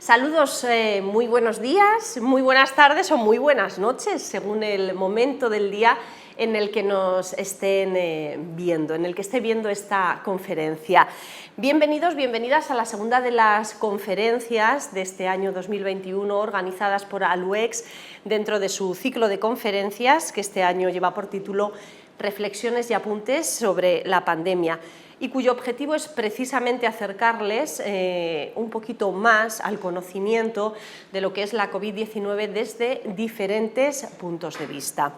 Saludos, muy buenos días, muy buenas tardes o muy buenas noches, según el momento del día en el que nos estén viendo, en el que esté viendo esta conferencia. Bienvenidos, bienvenidas a la segunda de las conferencias de este año 2021 organizadas por ALUEX dentro de su ciclo de conferencias que este año lleva por título Reflexiones y apuntes sobre la pandemia, y cuyo objetivo es precisamente acercarles un poquito más al conocimiento de lo que es la COVID-19 desde diferentes puntos de vista.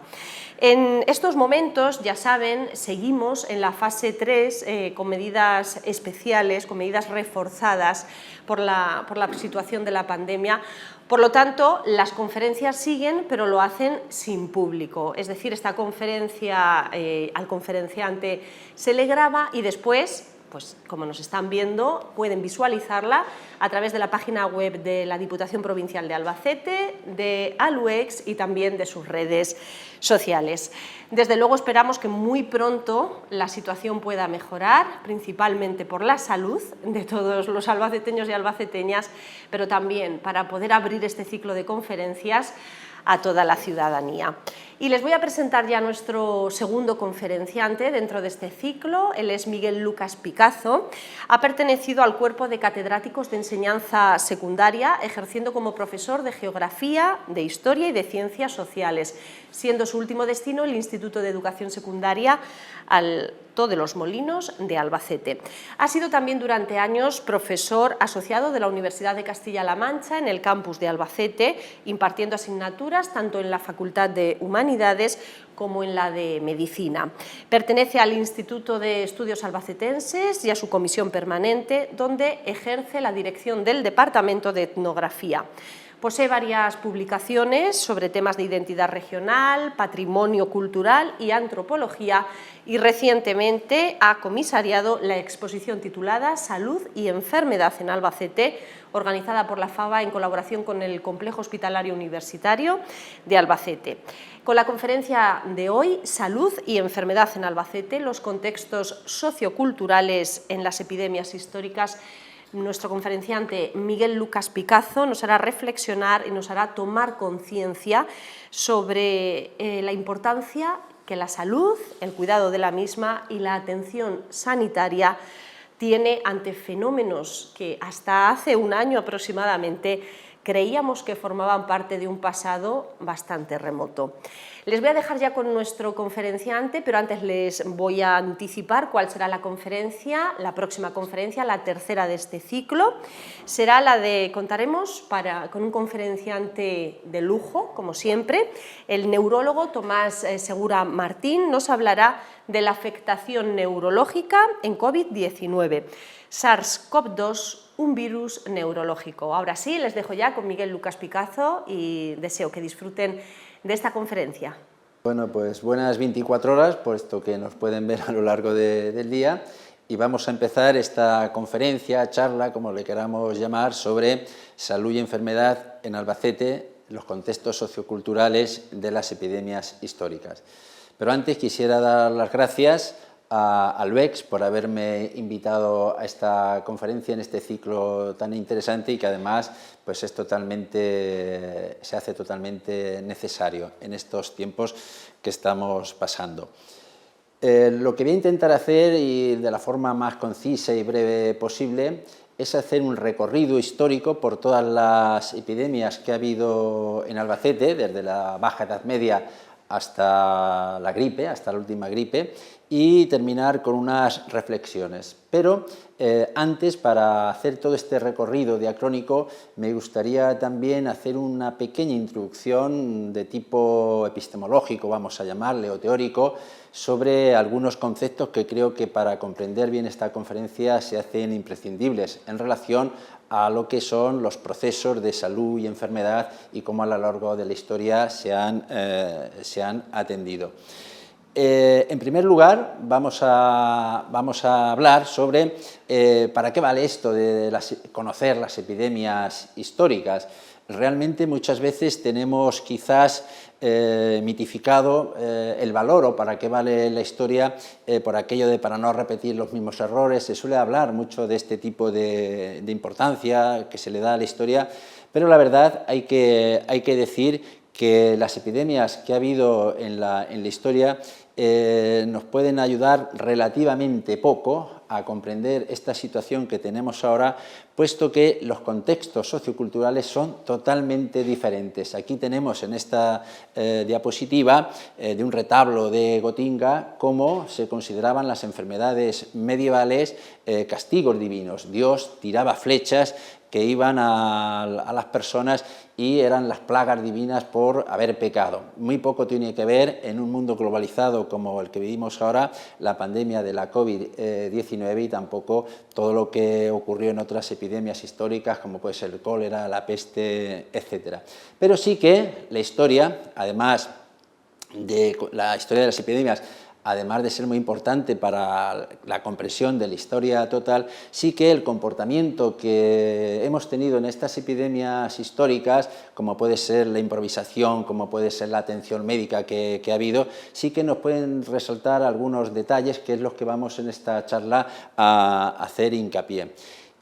En estos momentos, ya saben, seguimos en la fase 3 con medidas especiales, con medidas reforzadas por la situación de la pandemia. Por lo tanto, las conferencias siguen, pero lo hacen sin público. Es decir, esta conferencia al conferenciante se le graba y después, pues como nos están viendo, pueden visualizarla a través de la página web de la Diputación Provincial de Albacete, de ALUEX y también de sus redes sociales. Desde luego esperamos que muy pronto la situación pueda mejorar, principalmente por la salud de todos los albaceteños y albaceteñas, pero también para poder abrir este ciclo de conferencias a toda la ciudadanía. Y les voy a presentar ya a nuestro segundo conferenciante dentro de este ciclo. Él es Miguel Lucas Picazo. Ha pertenecido al cuerpo de catedráticos de enseñanza secundaria, ejerciendo como profesor de Geografía, de Historia y de Ciencias Sociales, siendo su último destino el Instituto de Educación Secundaria Alto de los Molinos de Albacete. Ha sido también durante años profesor asociado de la Universidad de Castilla-La Mancha en el campus de Albacete, impartiendo asignaturas tanto en la Facultad de Humanidades como en la de Medicina. Pertenece al Instituto de Estudios Albacetenses y a su comisión permanente, donde ejerce la dirección del Departamento de Etnografía. Posee varias publicaciones sobre temas de identidad regional, patrimonio cultural y antropología, y recientemente ha comisariado la exposición titulada Salud y enfermedad en Albacete, organizada por la FABA en colaboración con el Complejo Hospitalario Universitario de Albacete. Con la conferencia de hoy, Salud y enfermedad en Albacete, los contextos socioculturales en las epidemias históricas, nuestro conferenciante Miguel Lucas Picazo nos hará reflexionar y nos hará tomar conciencia sobre la importancia que la salud, el cuidado de la misma y la atención sanitaria tiene ante fenómenos que hasta hace un año aproximadamente creíamos que formaban parte de un pasado bastante remoto. Les voy a dejar ya con nuestro conferenciante, pero antes les voy a anticipar cuál será la conferencia, la próxima conferencia, la tercera de este ciclo. Será la de, contaremos con un conferenciante de lujo, como siempre, el neurólogo Tomás Segura Martín. Nos hablará de la afectación neurológica en COVID-19, SARS-CoV-2, un virus neurológico. Ahora sí, les dejo ya con Miguel Lucas Picazo y deseo que disfruten de esta conferencia. Bueno, pues buenas 24 horas, puesto que nos pueden ver a lo largo del día, y vamos a empezar esta conferencia, charla, como le queramos llamar, sobre salud y enfermedad en Albacete, los contextos socioculturales de las epidemias históricas. Pero antes quisiera dar las gracias a ALUEX por haberme invitado a esta conferencia en este ciclo tan interesante y que además pues se hace totalmente necesario en estos tiempos que estamos pasando. Lo que voy a intentar hacer, y de la forma más concisa y breve posible, es hacer un recorrido histórico por todas las epidemias que ha habido en Albacete, desde la Baja Edad Media hasta la gripe, hasta la última gripe, y terminar con unas reflexiones. Pero antes, para hacer todo este recorrido diacrónico, me gustaría también hacer una pequeña introducción de tipo epistemológico, vamos a llamarle, o teórico, sobre algunos conceptos que creo que para comprender bien esta conferencia se hacen imprescindibles en relación a lo que son los procesos de salud y enfermedad y cómo a lo largo de la historia se han atendido. En primer lugar, vamos a hablar sobre para qué vale esto de conocer las epidemias históricas. Realmente muchas veces tenemos quizás mitificado el valor o para qué vale la historia por aquello de para no repetir los mismos errores. Se suele hablar mucho de este tipo de importancia que se le da a la historia, pero la verdad hay que decir que las epidemias que ha habido en la historia nos pueden ayudar relativamente poco a comprender esta situación que tenemos ahora, puesto que los contextos socioculturales son totalmente diferentes. Aquí tenemos en esta diapositiva de un retablo de Gotinga cómo se consideraban las enfermedades medievales castigos divinos. Dios tiraba flechas que iban a las personas y eran las plagas divinas por haber pecado. Muy poco tiene que ver en un mundo globalizado como el que vivimos ahora, la pandemia de la COVID-19 y tampoco todo lo que ocurrió en otras epidemias históricas como puede ser el cólera, la peste, etc. Pero sí que la historia, además de la historia de las epidemias, además de ser muy importante para la comprensión de la historia total, sí que el comportamiento que hemos tenido en estas epidemias históricas, como puede ser la improvisación, como puede ser la atención médica que ha habido, sí que nos pueden resaltar algunos detalles, que es lo que vamos en esta charla a hacer hincapié.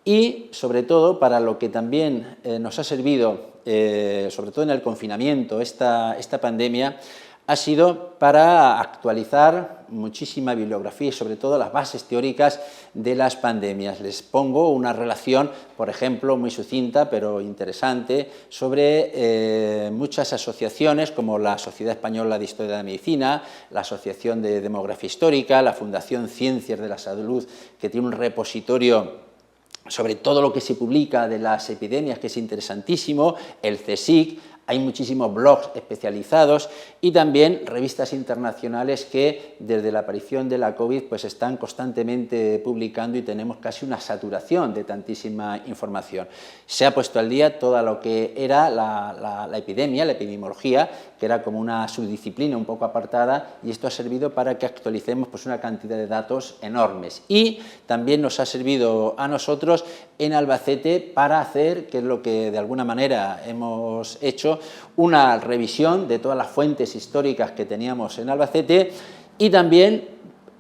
Y, sobre todo, para lo que también nos ha servido, sobre todo en el confinamiento, esta pandemia, ha sido para actualizar muchísima bibliografía y sobre todo las bases teóricas de las pandemias. Les pongo una relación, por ejemplo, muy sucinta pero interesante, sobre muchas asociaciones como la Sociedad Española de Historia de la Medicina, la Asociación de Demografía Histórica, la Fundación Ciencias de la Salud, que tiene un repositorio sobre todo lo que se publica de las epidemias, que es interesantísimo, el CSIC. Hay muchísimos blogs especializados y también revistas internacionales que desde la aparición de la COVID pues están constantemente publicando y tenemos casi una saturación de tantísima información. Se ha puesto al día todo lo que era la epidemia, la epidemiología, que era como una subdisciplina un poco apartada, y esto ha servido para que actualicemos pues una cantidad de datos enormes. Y también nos ha servido a nosotros en Albacete para hacer, que es lo que de alguna manera hemos hecho, una revisión de todas las fuentes históricas que teníamos en Albacete, y también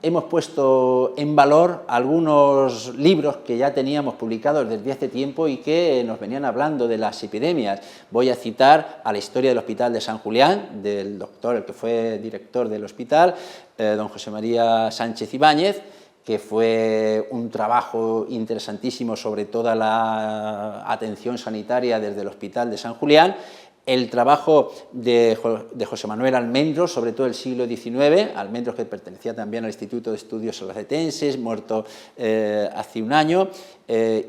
hemos puesto en valor algunos libros que ya teníamos publicados desde hace tiempo y que nos venían hablando de las epidemias. Voy a citar a la historia del Hospital de San Julián, del doctor, el que fue director del hospital, don José María Sánchez Ibáñez, que fue un trabajo interesantísimo sobre toda la atención sanitaria desde el Hospital de San Julián, el trabajo de José Manuel Almendros, sobre todo el siglo XIX, Almendros que pertenecía también al Instituto de Estudios Albacetenses, muerto hace un año,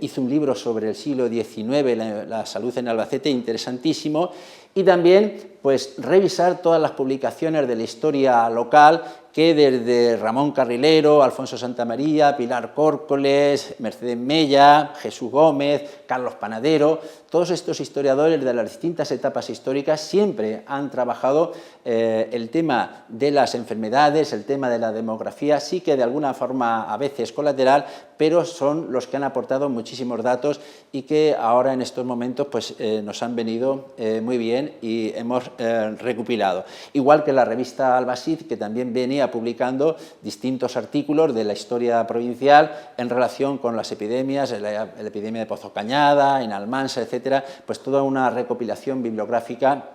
hizo un libro sobre el siglo XIX, la salud en Albacete, interesantísimo, y también pues revisar todas las publicaciones de la historia local que desde Ramón Carrilero, Alfonso Santamaría, Pilar Córcoles, Mercedes Mella, Jesús Gómez, Carlos Panadero, todos estos historiadores de las distintas etapas históricas siempre han trabajado el tema de las enfermedades, el tema de la demografía, sí que de alguna forma a veces colateral, pero son los que han aportado muchísimos datos y que ahora en estos momentos pues, nos han venido muy bien y hemos recopilado. Igual que la revista Albacid, que también venía publicando distintos artículos de la historia provincial en relación con las epidemias, la epidemia de Pozo Cañada, en Almansa, etcétera, pues toda una recopilación bibliográfica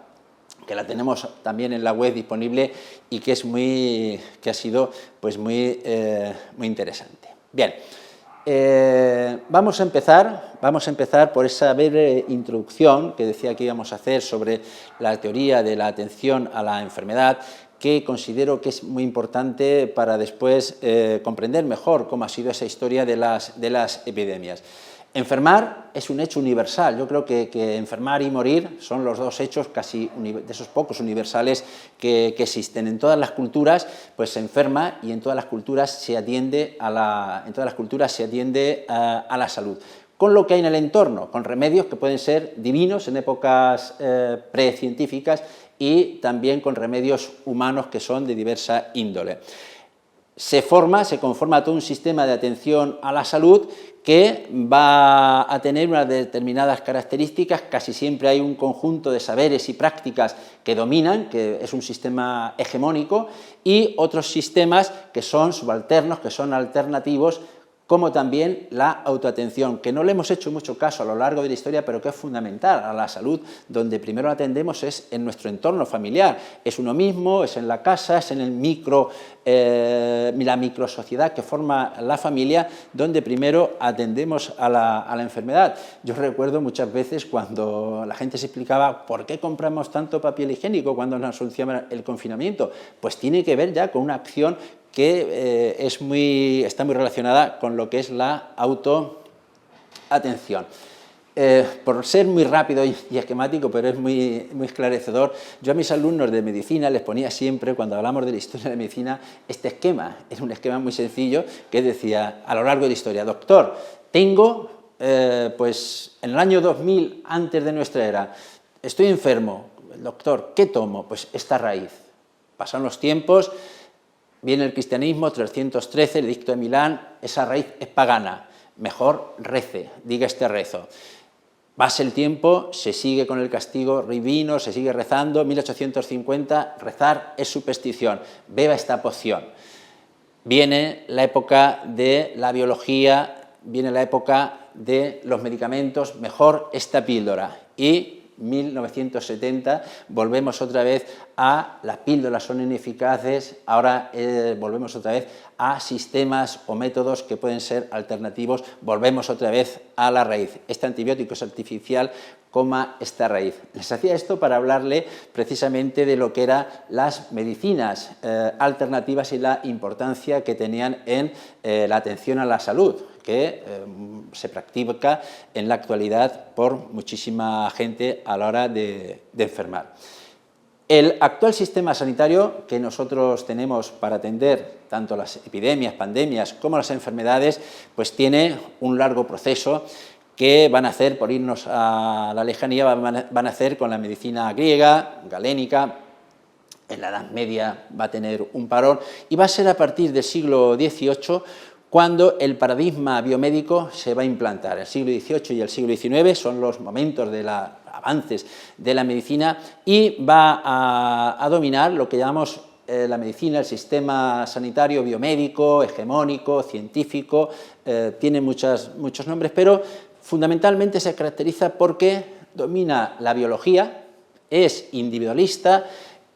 que la tenemos también en la web disponible y que ha sido pues muy interesante. Bien, vamos a empezar por esa breve introducción que decía que íbamos a hacer sobre la teoría de la atención a la enfermedad, que considero que es muy importante para después comprender mejor cómo ha sido esa historia de las epidemias. Enfermar es un hecho universal. Yo creo que enfermar y morir son los dos hechos casi de esos pocos universales que existen. En todas las culturas pues se enferma y en todas las culturas se atiende a la salud. Con lo que hay en el entorno, con remedios que pueden ser divinos en épocas precientíficas y también con remedios humanos que son de diversa índole. se conforma todo un sistema de atención a la salud que va a tener unas determinadas características. Casi siempre hay un conjunto de saberes y prácticas que dominan, que es un sistema hegemónico, y otros sistemas que son subalternos, que son alternativos, como también la autoatención, que no le hemos hecho mucho caso a lo largo de la historia, pero que es fundamental a la salud. Donde primero atendemos es en nuestro entorno familiar, es uno mismo, es en la casa, es en el la microsociedad que forma la familia, donde primero atendemos a la enfermedad. Yo recuerdo muchas veces cuando la gente se explicaba por qué compramos tanto papel higiénico cuando nos anunciaban el confinamiento. Pues tiene que ver ya con una acción que está muy relacionada con lo que es la autoatención. Por ser muy rápido y esquemático, pero es muy esclarecedor, yo a mis alumnos de medicina les ponía siempre, cuando hablamos de la historia de la medicina, este esquema. Es un esquema muy sencillo que decía, a lo largo de la historia: doctor, tengo, pues en el año 2000, antes de nuestra era, estoy enfermo. Doctor, ¿qué tomo? Pues esta raíz. Pasan los tiempos, viene el cristianismo, 313, el edicto de Milán, esa raíz es pagana, mejor rece, diga este rezo. Pasa el tiempo, se sigue con el castigo divino, se sigue rezando, 1850, rezar es superstición, beba esta poción. Viene la época de la biología, viene la época de los medicamentos, mejor esta píldora. Y 1970 volvemos otra vez a las píldoras son ineficaces, ahora volvemos otra vez a sistemas o métodos que pueden ser alternativos, volvemos otra vez a la raíz. Este antibiótico es artificial, coma esta raíz. Les hacía esto para hablarle precisamente de lo que eran las medicinas alternativas y la importancia que tenían en la atención a la salud, que se practica en la actualidad por muchísima gente a la hora de enfermar. El actual sistema sanitario que nosotros tenemos para atender tanto las epidemias, pandemias como las enfermedades, pues tiene un largo proceso que van a hacer, por irnos a la lejanía, van a hacer con la medicina griega, galénica. En la Edad Media va a tener un parón y va a ser a partir del siglo XVIII cuando el paradigma biomédico se va a implantar. El siglo XVIII y el siglo XIX son los momentos de los avances de la medicina y va a dominar lo que llamamos la medicina, el sistema sanitario biomédico, hegemónico, científico, tiene muchos nombres, pero fundamentalmente se caracteriza porque domina la biología, es individualista,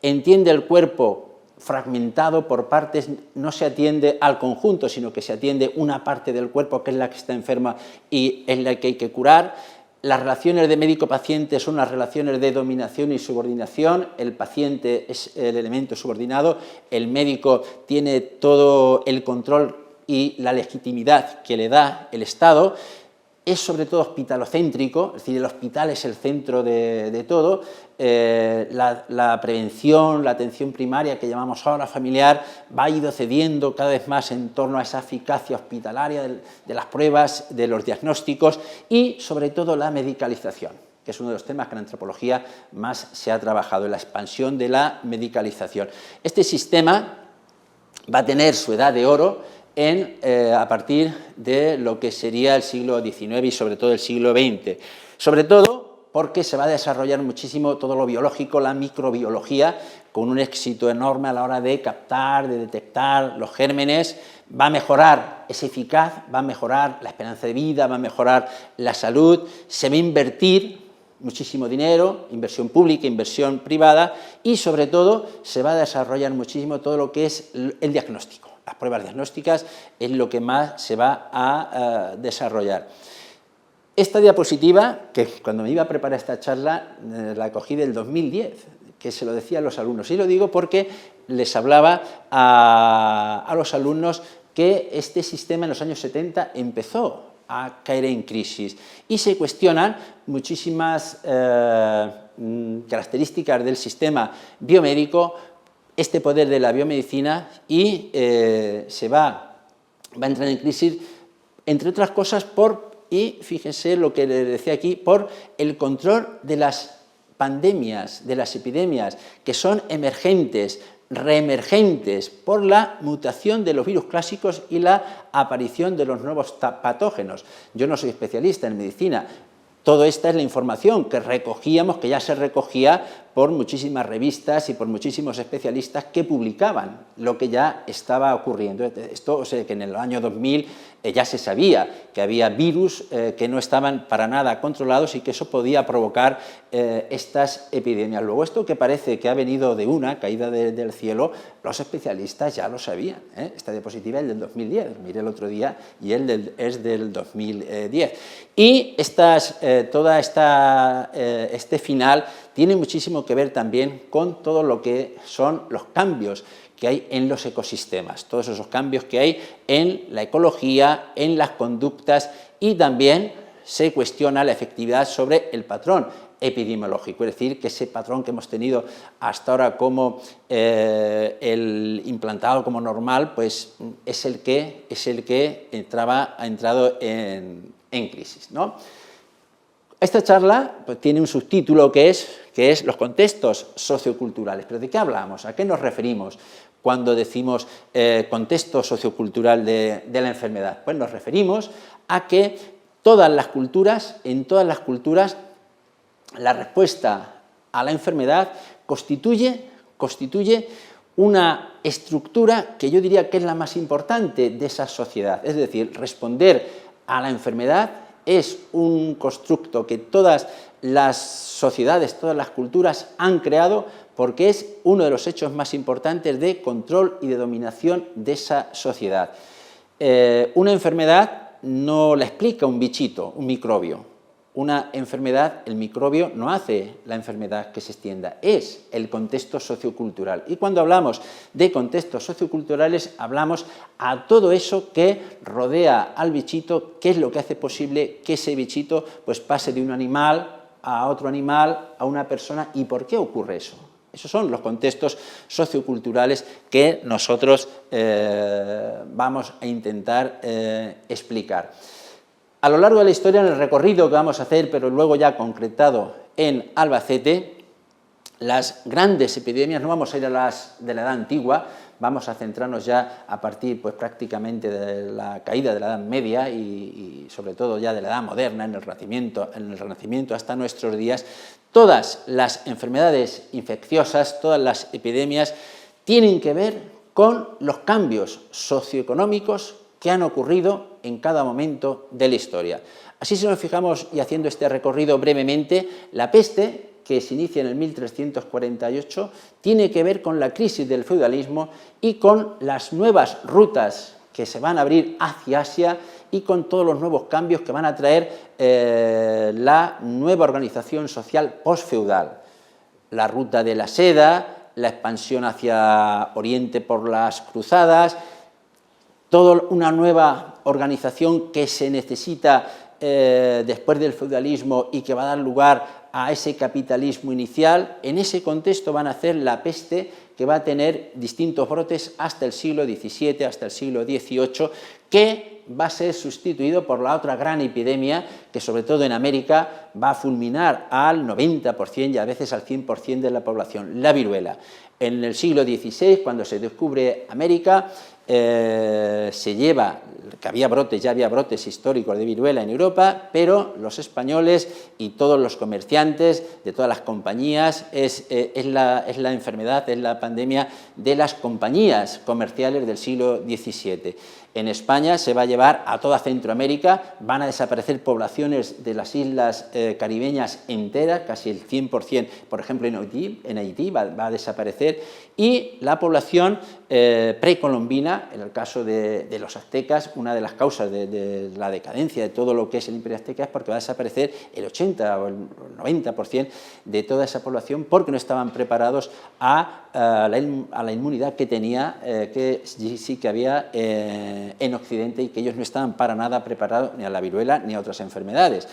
entiende el cuerpo fragmentado por partes, no se atiende al conjunto, sino que se atiende una parte del cuerpo que es la que está enferma y es la que hay que curar. Las relaciones de médico-paciente son las relaciones de dominación y subordinación, el paciente es el elemento subordinado, el médico tiene todo el control y la legitimidad que le da el Estado. Es sobre todo hospitalocéntrico, es decir, el hospital es el centro de todo, la prevención, la atención primaria que llamamos ahora familiar, va ido cediendo cada vez más en torno a esa eficacia hospitalaria de las pruebas, de los diagnósticos y sobre todo la medicalización, que es uno de los temas que en antropología más se ha trabajado, la expansión de la medicalización. Este sistema va a tener su edad de oro a partir de lo que sería el siglo XIX y sobre todo el siglo XX, sobre todo porque se va a desarrollar muchísimo todo lo biológico, la microbiología, con un éxito enorme a la hora de captar, de detectar los gérmenes, va a mejorar, es eficaz, va a mejorar la esperanza de vida, va a mejorar la salud, se va a invertir muchísimo dinero, inversión pública, inversión privada y sobre todo se va a desarrollar muchísimo todo lo que es el diagnóstico. Las pruebas diagnósticas es lo que más se va a desarrollar. Esta diapositiva, que cuando me iba a preparar esta charla, la cogí del 2010, que se lo decía a los alumnos. Y lo digo porque les hablaba a los alumnos que este sistema en los años 70 empezó a caer en crisis y se cuestionan muchísimas características del sistema biomédico, este poder de la biomedicina y se va a entrar en crisis, entre otras cosas, y fíjense lo que les decía aquí, por el control de las pandemias, de las epidemias, que son emergentes, reemergentes por la mutación de los virus clásicos y la aparición de los nuevos patógenos. Yo no soy especialista en medicina. Toda esta es la información que recogíamos, que ya se recogía por muchísimas revistas y por muchísimos especialistas que publicaban lo que ya estaba ocurriendo. Esto, o sea, que en el año 2000 ya se sabía que había virus que no estaban para nada controlados y que eso podía provocar estas epidemias. Luego, esto que parece que ha venido de una caída del cielo, los especialistas ya lo sabían. Esta diapositiva es del 2010, miré el otro día, y es del 2010. Y este final tiene muchísimo que ver también con todo lo que son los cambios que hay en los ecosistemas, todos esos cambios que hay en la ecología, en las conductas, y también se cuestiona la efectividad sobre el patrón epidemiológico, es decir, que ese patrón que hemos tenido hasta ahora como el implantado como normal, pues es el que ha entrado en crisis, ¿no? Esta charla pues, tiene un subtítulo que es los contextos socioculturales. ¿Pero de qué hablamos? ¿A qué nos referimos cuando decimos contexto sociocultural de la enfermedad? Pues nos referimos a que en todas las culturas, la respuesta a la enfermedad constituye una estructura que yo diría que es la más importante de esa sociedad. Es decir, responder a la enfermedad es un constructo que todas las sociedades, todas las culturas han creado, porque es uno de los hechos más importantes de control y de dominación de esa sociedad. Una enfermedad no la explica un bichito, un microbio. Una enfermedad, el microbio no hace la enfermedad que se extienda, es el contexto sociocultural. Y cuando hablamos de contextos socioculturales, hablamos a todo eso que rodea al bichito, qué es lo que hace posible que ese bichito pues, pase de un animal a otro animal, a una persona, y por qué ocurre eso. Esos son los contextos socioculturales que nosotros vamos a intentar explicar. A lo largo de la historia, en el recorrido que vamos a hacer, pero luego ya concretado en Albacete, las grandes epidemias, no vamos a ir a las de la Edad Antigua, vamos a centrarnos ya a partir pues, prácticamente de la caída de la Edad Media y sobre todo ya de la Edad Moderna, en el Renacimiento hasta nuestros días. Todas las enfermedades infecciosas, todas las epidemias, tienen que ver con los cambios socioeconómicos que han ocurrido en cada momento de la historia. Así, si nos fijamos, y haciendo este recorrido brevemente, la peste, que se inicia en el 1348, tiene que ver con la crisis del feudalismo y con las nuevas rutas que se van a abrir hacia Asia y con todos los nuevos cambios que van a traer la nueva organización social postfeudal. La ruta de la seda, la expansión hacia Oriente por las cruzadas, toda una nueva organización que se necesita después del feudalismo y que va a dar lugar a ese capitalismo inicial. En ese contexto van a hacer la peste, que va a tener distintos brotes hasta el siglo XVII, hasta el siglo XVIII, que va a ser sustituido por la otra gran epidemia que sobre todo en América va a fulminar al 90% y a veces al 100% de la población, la viruela. En el siglo XVI, cuando se descubre América, se lleva, que ya había brotes históricos de viruela en Europa, pero los españoles y todos los comerciantes de todas las compañías, es la enfermedad, es la pandemia de las compañías comerciales del siglo XVII. En España se va a llevar a toda Centroamérica, van a desaparecer poblaciones de las islas caribeñas enteras, casi el 100%, por ejemplo en Haití va a desaparecer, y la población precolombina, en el caso de los aztecas, una de las causas de la decadencia de todo lo que es el imperio azteca es porque va a desaparecer el 80 o el 90% de toda esa población porque no estaban preparados a la inmunidad que tenía, que sí que había en Occidente, y que ellos no estaban para nada preparados ni a la viruela ni a otras enfermedades.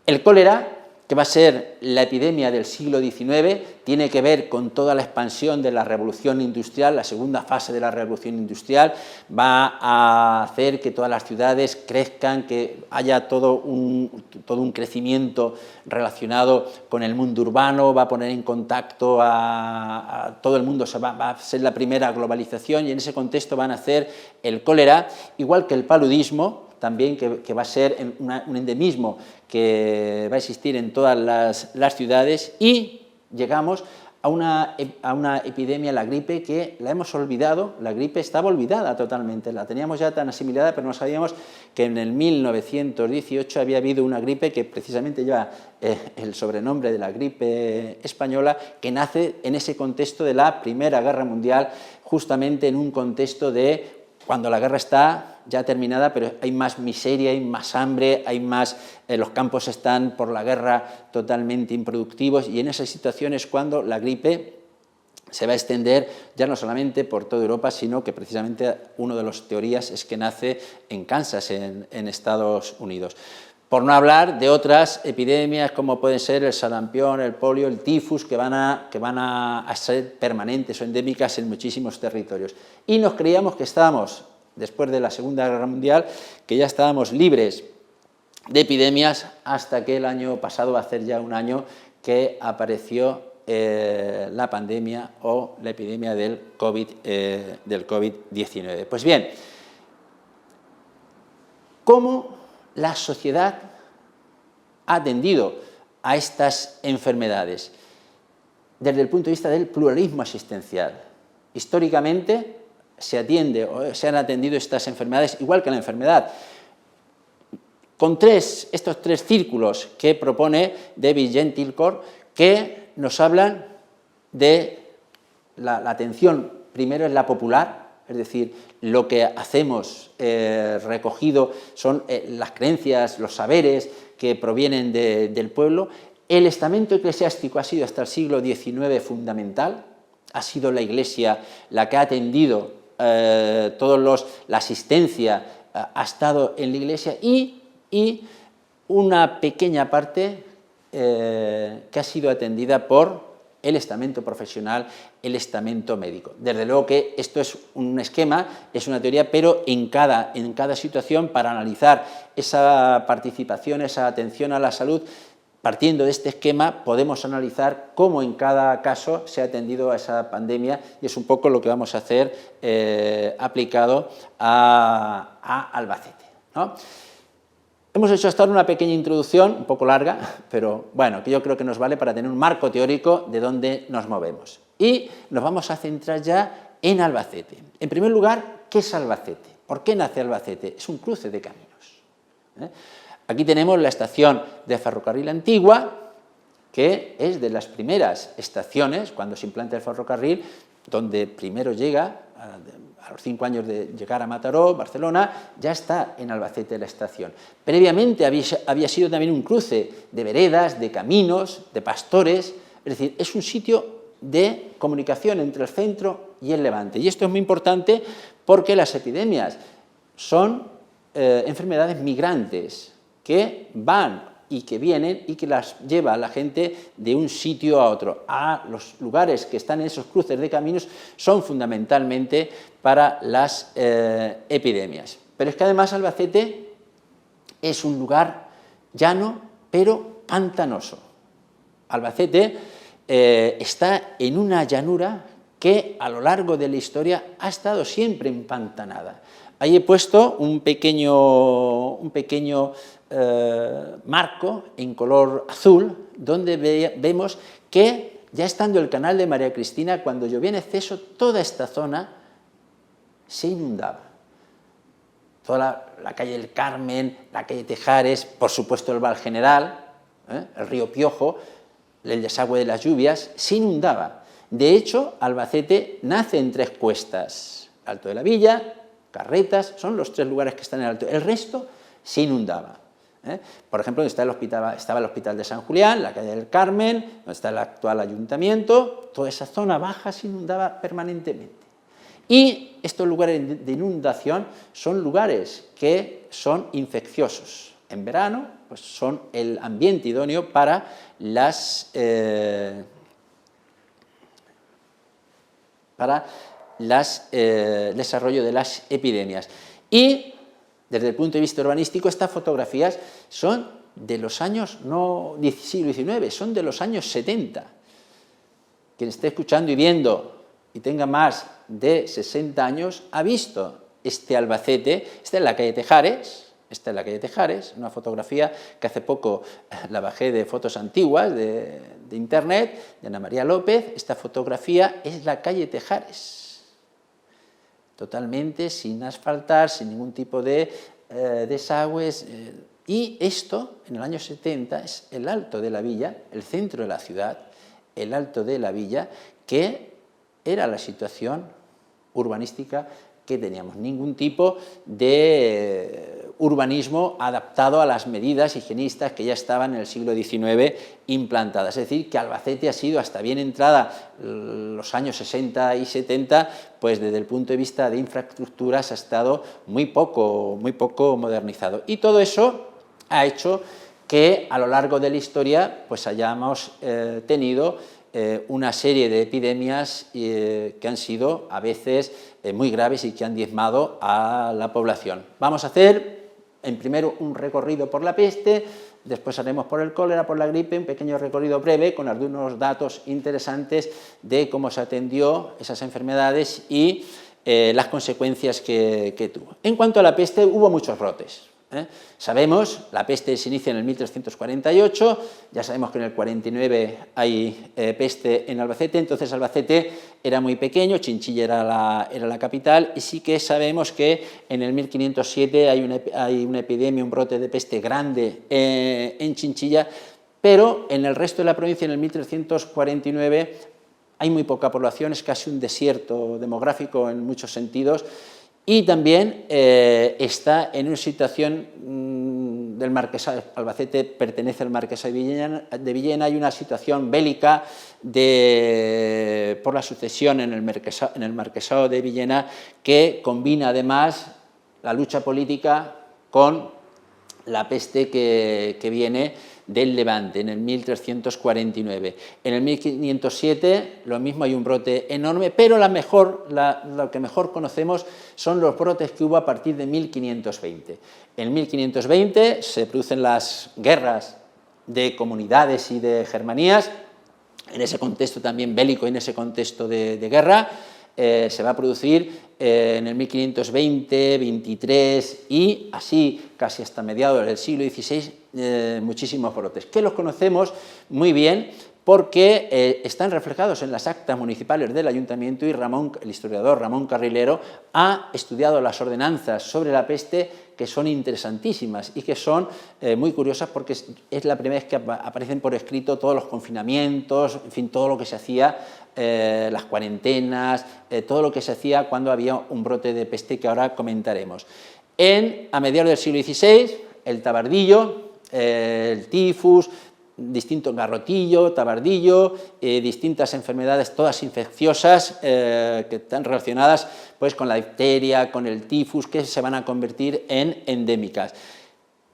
El cólera que va a ser la epidemia del siglo XIX, tiene que ver con toda la expansión de la revolución industrial, la segunda fase de la revolución industrial, va a hacer que todas las ciudades crezcan, que haya todo un crecimiento relacionado con el mundo urbano, va a poner en contacto a todo el mundo, va a ser la primera globalización, y en ese contexto van a hacer el cólera, igual que el paludismo, también que va a ser un endemismo que va a existir en todas las ciudades, y llegamos a una epidemia, la gripe, que la hemos olvidado. La gripe estaba olvidada totalmente, la teníamos ya tan asimilada, pero no sabíamos que en el 1918 había habido una gripe que precisamente lleva el sobrenombre de la gripe española, que nace en ese contexto de la Primera Guerra Mundial, justamente en un contexto de cuando la guerra está ya terminada, pero hay más miseria, hay más hambre, hay más, los campos están por la guerra totalmente improductivos, y en esas situaciones cuando la gripe se va a extender ya no solamente por toda Europa, sino que precisamente una de las teorías es que nace en Kansas, en Estados Unidos. Por no hablar de otras epidemias como pueden ser el sarampión, el polio, el tifus, que van a ser permanentes o endémicas en muchísimos territorios. Y nos creíamos que estábamos, después de la Segunda Guerra Mundial, que ya estábamos libres de epidemias, hasta que el año pasado, va a hacer ya un año, que apareció la pandemia o la epidemia del COVID-19. Pues bien, ¿cómo la sociedad ha atendido a estas enfermedades? Desde el punto de vista del pluralismo asistencial. Históricamente se han atendido estas enfermedades igual que la enfermedad, con estos tres círculos que propone David Gentilcore, que nos hablan de la atención. Primero es la popular, es decir, lo que hacemos recogido son las creencias, los saberes que provienen del pueblo. El estamento eclesiástico ha sido hasta el siglo XIX fundamental, ha sido la Iglesia la que ha atendido la asistencia, ha estado en la Iglesia, y una pequeña parte que ha sido atendida por el estamento profesional, el estamento médico. Desde luego que esto es un esquema, es una teoría, pero en cada situación, para analizar esa participación, esa atención a la salud, partiendo de este esquema, podemos analizar cómo en cada caso se ha atendido a esa pandemia, y es un poco lo que vamos a hacer aplicado a Albacete, ¿no? Hemos hecho hasta ahora una pequeña introducción, un poco larga, pero bueno, que yo creo que nos vale para tener un marco teórico de dónde nos movemos. Y nos vamos a centrar ya en Albacete. En primer lugar, ¿qué es Albacete? ¿Por qué nace Albacete? Es un cruce de caminos. Aquí tenemos la estación de ferrocarril antigua, que es de las primeras estaciones, cuando se implanta el ferrocarril, donde primero llega, a los 5 años de llegar a Mataró, Barcelona, ya está en Albacete la estación. Previamente había sido también un cruce de veredas, de caminos, de pastores, es decir, es un sitio de comunicación entre el centro y el levante. Y esto es muy importante porque las epidemias son enfermedades migrantes que van y que vienen y que las lleva a la gente de un sitio a otro. Los lugares que están en esos cruces de caminos son fundamentalmente para las epidemias. Pero es que además Albacete es un lugar llano, pero pantanoso. Albacete está en una llanura que a lo largo de la historia ha estado siempre empantanada. Ahí he puesto un pequeño marco en color azul, donde vemos que, ya estando el canal de María Cristina, cuando llovía en exceso, toda esta zona se inundaba. Toda la calle del Carmen, la calle Tejares, por supuesto el Val General, el río Piojo, el desagüe de las lluvias, se inundaba. De hecho, Albacete nace en 3 cuestas: Alto de la Villa, Carretas, son los 3 lugares que están en el alto. El resto se inundaba. Por ejemplo, donde estaba el Hospital de San Julián, la calle del Carmen, donde está el actual ayuntamiento, toda esa zona baja se inundaba permanentemente. Y estos lugares de inundación son lugares que son infecciosos en verano pues son el ambiente idóneo para el desarrollo de las epidemias. Y desde el punto de vista urbanístico, estas fotografías son de los años, no del siglo XIX, son de los años 70. Quien esté escuchando y viendo y tenga más de 60 años, ha visto este Albacete. Esta es la calle Tejares, una fotografía que hace poco la bajé de fotos antiguas de internet, de Ana María López. Esta fotografía es la calle Tejares, totalmente sin asfaltar, sin ningún tipo de desagües, y esto, en el año 70, es el Alto de la Villa, el centro de la ciudad, el Alto de la Villa, que era la situación urbanística que teníamos. Ningún tipo de urbanismo adaptado a las medidas higienistas que ya estaban en el siglo XIX implantadas. Es decir, que Albacete ha sido, hasta bien entrada los años 60 y 70, pues desde el punto de vista de infraestructuras ha estado muy poco modernizado. Y todo eso ha hecho que a lo largo de la historia pues hayamos tenido una serie de epidemias que han sido a veces muy graves y que han diezmado a la población. Vamos a hacer primero un recorrido por la peste, después haremos por el cólera, por la gripe, un pequeño recorrido breve con algunos datos interesantes de cómo se atendió esas enfermedades y las consecuencias que tuvo. En cuanto a la peste, hubo muchos brotes. Sabemos, la peste se inicia en el 1348, ya sabemos que en el 49 hay peste en Albacete. Entonces Albacete era muy pequeño, Chinchilla era la capital, y sí que sabemos que en el 1507 hay una epidemia, un brote de peste grande en Chinchilla, pero en el resto de la provincia, en el 1349, hay muy poca población, es casi un desierto demográfico en muchos sentidos. Y también está en una situación del marquesado. Albacete pertenece al marquesado de Villena. Hay una situación bélica por la sucesión en el marquesado de Villena, que combina además la lucha política con la peste que viene del Levante en el 1349. En el 1507 lo mismo, hay un brote enorme, pero lo que mejor conocemos son los brotes que hubo a partir de 1520. En 1520 se producen las guerras de comunidades y de germanías, en ese contexto también bélico y en ese contexto de guerra. Se va a producir en el 1520, 23 y así casi hasta mediados del siglo XVI muchísimos brotes, que los conocemos muy bien porque están reflejados en las actas municipales del ayuntamiento, y el historiador Ramón Carrilero ha estudiado las ordenanzas sobre la peste, que son interesantísimas y que son muy curiosas, porque es la primera vez que aparecen por escrito todos los confinamientos, en fin, todo lo que se hacía, las cuarentenas, todo lo que se hacía cuando había un brote de peste, que ahora comentaremos. A mediados del siglo XVI, el tabardillo, el tifus, distintos garrotillo, tabardillo, distintas enfermedades, todas infecciosas, que están relacionadas pues con la difteria, con el tifus, que se van a convertir en endémicas.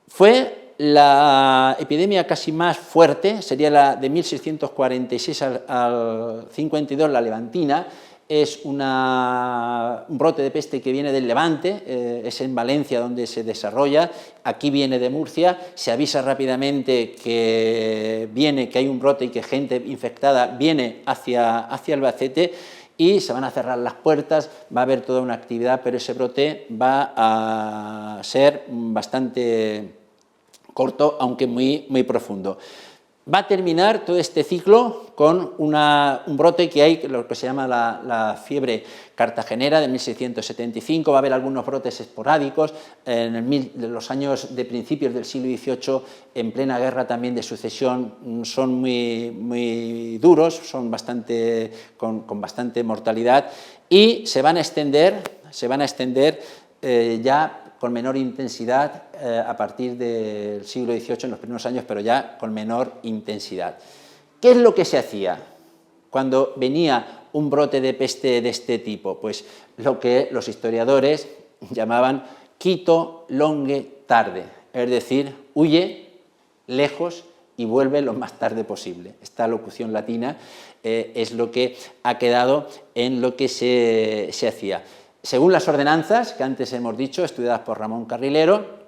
Fue la epidemia casi más fuerte, sería la de 1646 al 52, la levantina. Es un brote de peste que viene del Levante, es en Valencia donde se desarrolla, aquí viene de Murcia. Se avisa rápidamente que hay un brote y que gente infectada viene hacia Albacete, y se van a cerrar las puertas, va a haber toda una actividad, pero ese brote va a ser bastante corto, aunque muy profundo. Va a terminar todo este ciclo con un brote que hay, lo que se llama la fiebre cartagenera de 1675. Va a haber algunos brotes esporádicos en los años de principios del siglo XVIII, en plena guerra también de sucesión, son muy duros, son con bastante mortalidad, y se van a extender ya con menor intensidad a partir del siglo XVIII, en los primeros años, pero ya con menor intensidad. ¿Qué es lo que se hacía cuando venía un brote de peste de este tipo? Pues lo que los historiadores llamaban quito longe tarde, es decir, huye lejos y vuelve lo más tarde posible. Esta locución latina es lo que ha quedado en lo que se hacía. Según las ordenanzas, que antes hemos dicho, estudiadas por Ramón Carrilero,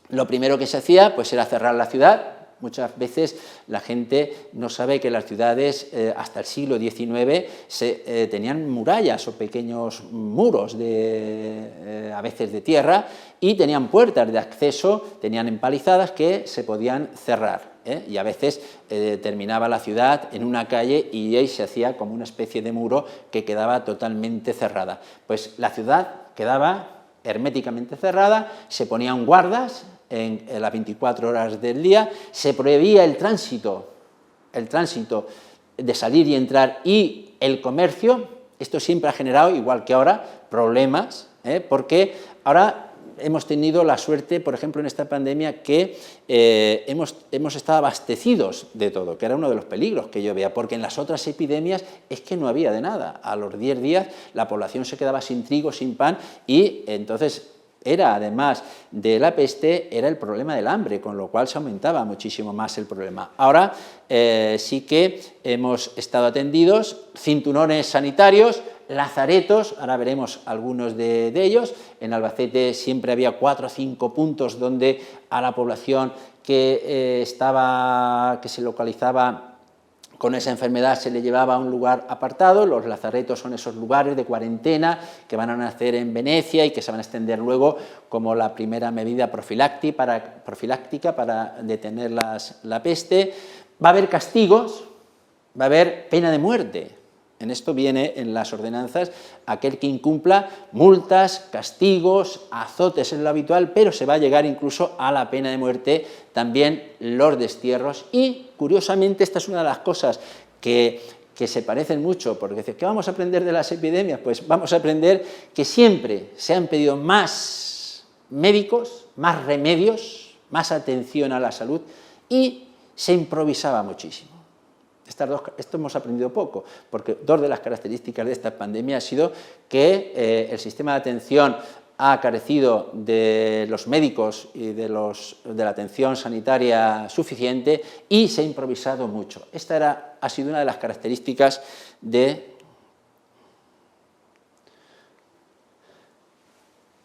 lo primero que se hacía pues, era cerrar la ciudad. Muchas veces la gente no sabe que las ciudades hasta el siglo XIX tenían murallas o pequeños muros, a veces de tierra, y tenían puertas de acceso, tenían empalizadas que se podían cerrar. Y a veces terminaba la ciudad en una calle y ahí se hacía como una especie de muro que quedaba totalmente cerrada. Pues la ciudad quedaba herméticamente cerrada, se ponían guardas en las 24 horas del día, se prohibía el tránsito de salir y entrar y el comercio. Esto siempre ha generado, igual que ahora, problemas, porque ahora hemos tenido la suerte, por ejemplo, en esta pandemia, que hemos estado abastecidos de todo, que era uno de los peligros que yo veía, porque en las otras epidemias es que no había de nada. A los 10 días la población se quedaba sin trigo, sin pan, y entonces era, además de la peste, era el problema del hambre, con lo cual se aumentaba muchísimo más el problema. Ahora sí que hemos estado atendidos, cinturones sanitarios, lazaretos, ahora veremos algunos de ellos. En Albacete siempre había 4 o 5 puntos donde a la población que se localizaba con esa enfermedad se le llevaba a un lugar apartado. Los lazaretos son esos lugares de cuarentena que van a nacer en Venecia y que se van a extender luego como la primera medida profiláctica para detener la peste. Va a haber castigos, va a haber pena de muerte. En esto viene en las ordenanzas aquel que incumpla multas, castigos, azotes es lo habitual, pero se va a llegar incluso a la pena de muerte, también los destierros. Y curiosamente esta es una de las cosas que se parecen mucho, porque dice, ¿qué vamos a aprender de las epidemias? Pues vamos a aprender que siempre se han pedido más médicos, más remedios, más atención a la salud y se improvisaba muchísimo. Esto hemos aprendido poco, porque 2 de las características de esta pandemia ha sido que el sistema de atención ha carecido de los médicos y de la atención sanitaria suficiente y se ha improvisado mucho. Esta ha sido una de las características de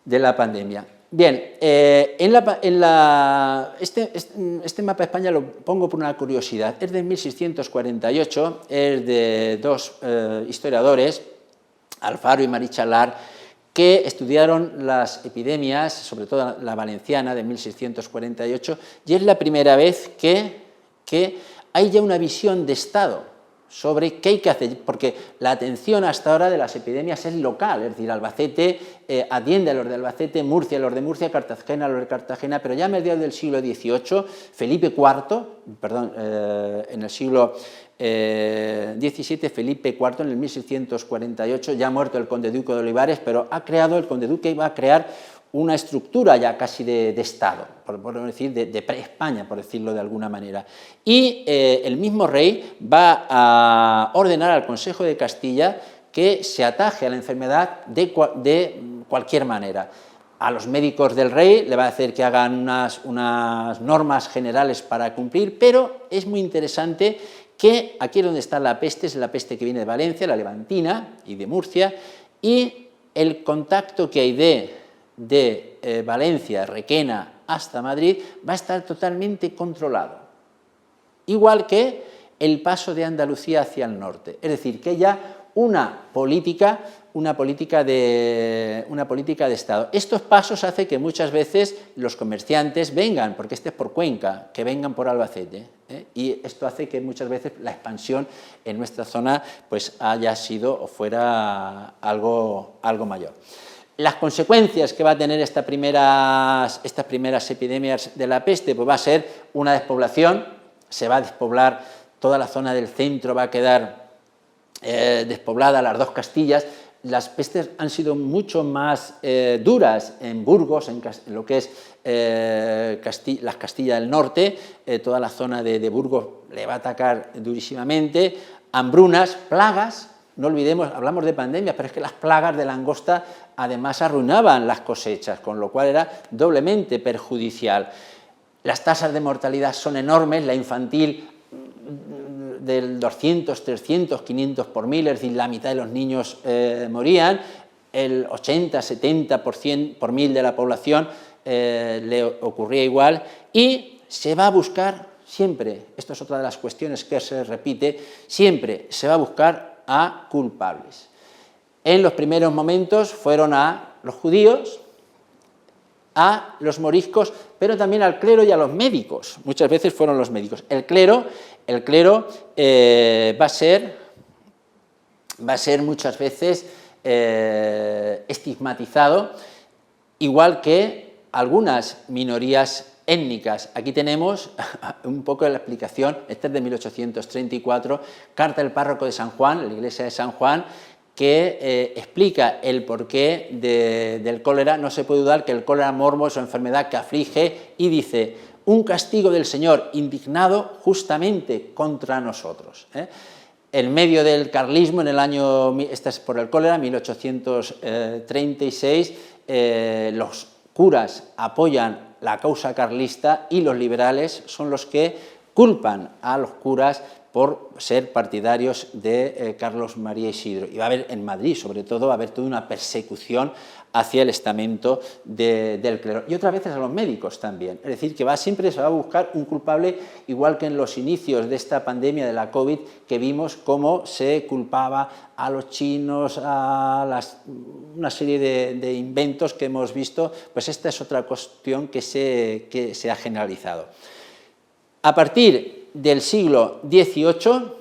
la pandemia. Bien, este mapa de España lo pongo por una curiosidad. Es de 1648, es de 2 historiadores, Alfaro y Marichalar, que estudiaron las epidemias, sobre todo la valenciana de 1648, y es la primera vez que hay ya una visión de Estado sobre qué hay que hacer, porque la atención hasta ahora de las epidemias es local, es decir, Albacete atiende a los de Albacete, Murcia a los de Murcia, Cartagena a los de Cartagena, pero ya a mediados del siglo XVIII, en el siglo XVII, Felipe IV, en el 1648, ya ha muerto el conde duque de Olivares, pero ha creado, el conde duque iba a crear una estructura ya casi de Estado, por decir, de pre-España, por decirlo de alguna manera. Y el mismo rey va a ordenar al Consejo de Castilla que se ataje a la enfermedad de cualquier manera. A los médicos del rey le va a hacer que hagan unas normas generales para cumplir, pero es muy interesante que aquí donde está la peste, es la peste que viene de Valencia, la levantina y de Murcia, y el contacto que hay de Valencia, Requena, hasta Madrid, va a estar totalmente controlado. Igual que el paso de Andalucía hacia el norte. Es decir, que ya una política de Estado. Estos pasos hacen que muchas veces los comerciantes vengan, porque este es por Cuenca, que vengan por Albacete, y esto hace que muchas veces la expansión en nuestra zona pues haya sido o fuera algo mayor. Las consecuencias que va a tener estas primeras epidemias de la peste, pues va a ser una despoblación, se va a despoblar toda la zona del centro, va a quedar despoblada, las 2 Castillas. Las pestes han sido mucho más duras en Burgos, en lo que es las Castillas del Norte, toda la zona de Burgos le va a atacar durísimamente, hambrunas, plagas. No olvidemos, hablamos de pandemias, pero es que las plagas de langosta además arruinaban las cosechas, con lo cual era doblemente perjudicial. las tasas de mortalidad son enormes, la infantil del 200, 300, 500 por mil, es decir, la mitad de los niños morían, el 80, 70% por mil de la población le ocurría igual, y se va a buscar siempre, esto es otra de las cuestiones que se repite, siempre se va a buscar a culpables. En los primeros momentos fueron a los judíos, a los moriscos, pero también al clero y a los médicos. Muchas veces fueron los médicos. El clero va a ser muchas veces estigmatizado, igual que algunas minorías étnicas. Aquí tenemos un poco de la explicación, esta es de 1834, carta del párroco de San Juan, la iglesia de San Juan, que explica el porqué del cólera. No se puede dudar que el cólera morbo es una enfermedad que aflige, y dice: un castigo del Señor indignado justamente contra nosotros. En medio del carlismo, en el año, esta es por el cólera, 1836, los curas apoyan la causa carlista y los liberales son los que culpan a los curas por ser partidarios de Carlos María Isidro. Y va a haber en Madrid, sobre todo, va a haber toda una persecución hacia el estamento del clero. Y otras veces a los médicos también. Es decir, que siempre se va a buscar un culpable, igual que en los inicios de esta pandemia de la COVID, que vimos cómo se culpaba a los chinos, a una serie de inventos que hemos visto. Pues esta es otra cuestión que se ha generalizado. A partir del siglo XVIII,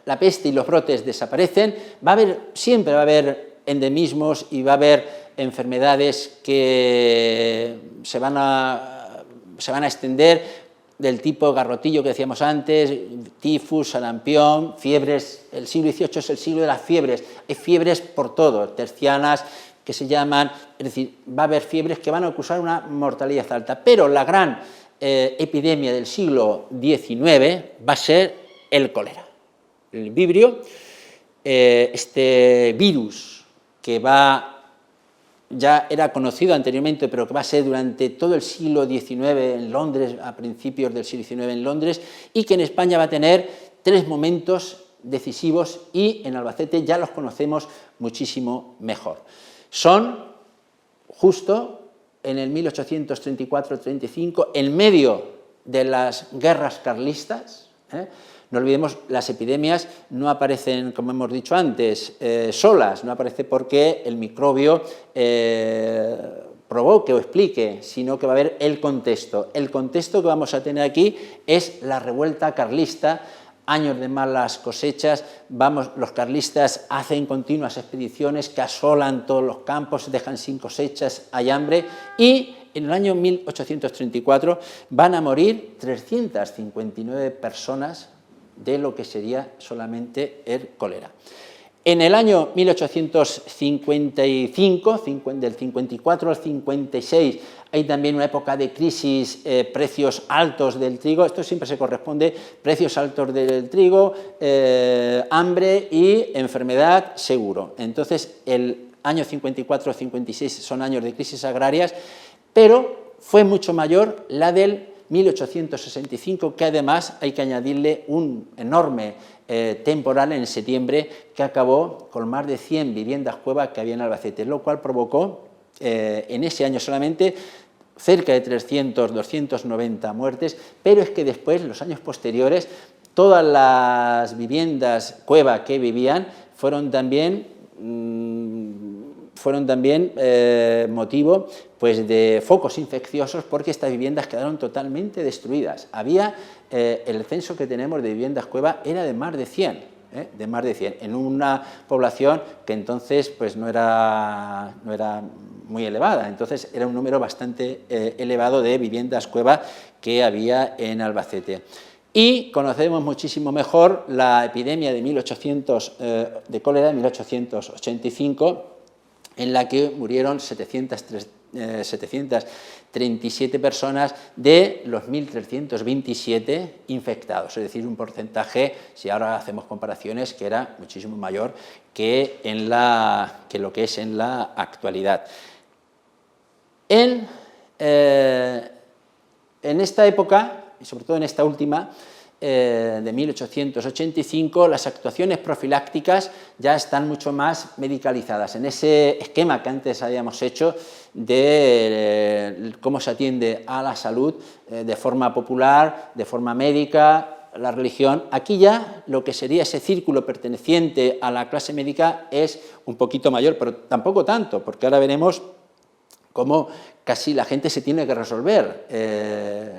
la peste y los brotes desaparecen, siempre va a haber endemismos y va a haber enfermedades que se van a extender, del tipo garrotillo que decíamos antes, tifus, sarampión, fiebres. El siglo XVIII es el siglo de las fiebres, hay fiebres por todo, tercianas, que se llaman, es decir, va a haber fiebres que van a causar una mortalidad alta, pero la gran epidemia del siglo XIX va a ser el cólera, el vibrio, este virus que ya era conocido anteriormente, pero que va a ser durante todo el siglo XIX en Londres, a principios del siglo XIX en Londres, y que en España va a tener 3 momentos decisivos, y en Albacete ya los conocemos muchísimo mejor. Son justo en el 1834-35, en medio de las guerras carlistas. No olvidemos, las epidemias no aparecen, como hemos dicho antes, solas, no aparece porque el microbio provoque o explique, sino que va a haber el contexto. El contexto que vamos a tener aquí es la revuelta carlista, años de malas cosechas, los carlistas hacen continuas expediciones que asolan todos los campos, dejan sin cosechas, hay hambre, y en el año 1834 van a morir 359 personas de lo que sería solamente el cólera. En el año 1855, del 54 al 56, hay también una época de crisis, precios altos del trigo. Esto siempre se corresponde, precios altos del trigo, hambre y enfermedad, seguro. Entonces, el año 54-56 son años de crisis agrarias, pero fue mucho mayor la del 1865, que además hay que añadirle un enorme temporal en septiembre que acabó con más de 100 viviendas cueva que había en Albacete, lo cual provocó en ese año solamente cerca de 300, 290 muertes, pero es que después, en los años posteriores, todas las viviendas cueva que vivían fueron también motivo pues, de focos infecciosos, porque estas viviendas quedaron totalmente destruidas. El censo que tenemos de viviendas cueva era de más de 100, en una población que entonces pues, no era muy elevada. Entonces era un número bastante elevado de viviendas cueva que había en Albacete. Y conocemos muchísimo mejor la epidemia de cólera de 1885, en la que murieron 737 personas de los 1.327 infectados, es decir, un porcentaje, si ahora hacemos comparaciones, que era muchísimo mayor que lo que es en la actualidad. En En esta época, y sobre todo en esta última, de 1885, las actuaciones profilácticas ya están mucho más medicalizadas. En ese esquema que antes habíamos hecho de cómo se atiende a la salud de forma popular, de forma médica, la religión, aquí ya lo que sería ese círculo perteneciente a la clase médica es un poquito mayor, pero tampoco tanto, porque ahora veremos cómo casi la gente se tiene que resolver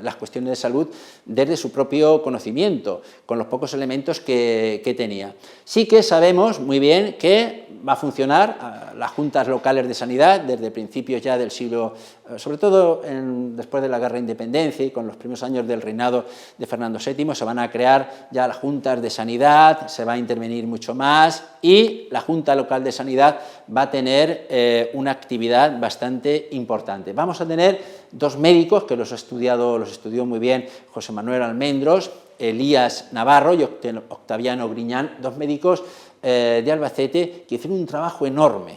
las cuestiones de salud desde su propio conocimiento, con los pocos elementos que tenía. Sí que sabemos muy bien que va a funcionar las juntas locales de sanidad desde principios ya del siglo, sobre todo después de la Guerra de Independencia y con los primeros años del reinado de Fernando VII, se van a crear ya las juntas de sanidad, se va a intervenir mucho más y la Junta Local de Sanidad va a tener una actividad bastante importante. Vamos a tener dos médicos que los estudió muy bien José Manuel Almendros, Elías Navarro y Octaviano Griñán, dos médicos de Albacete que hicieron un trabajo enorme.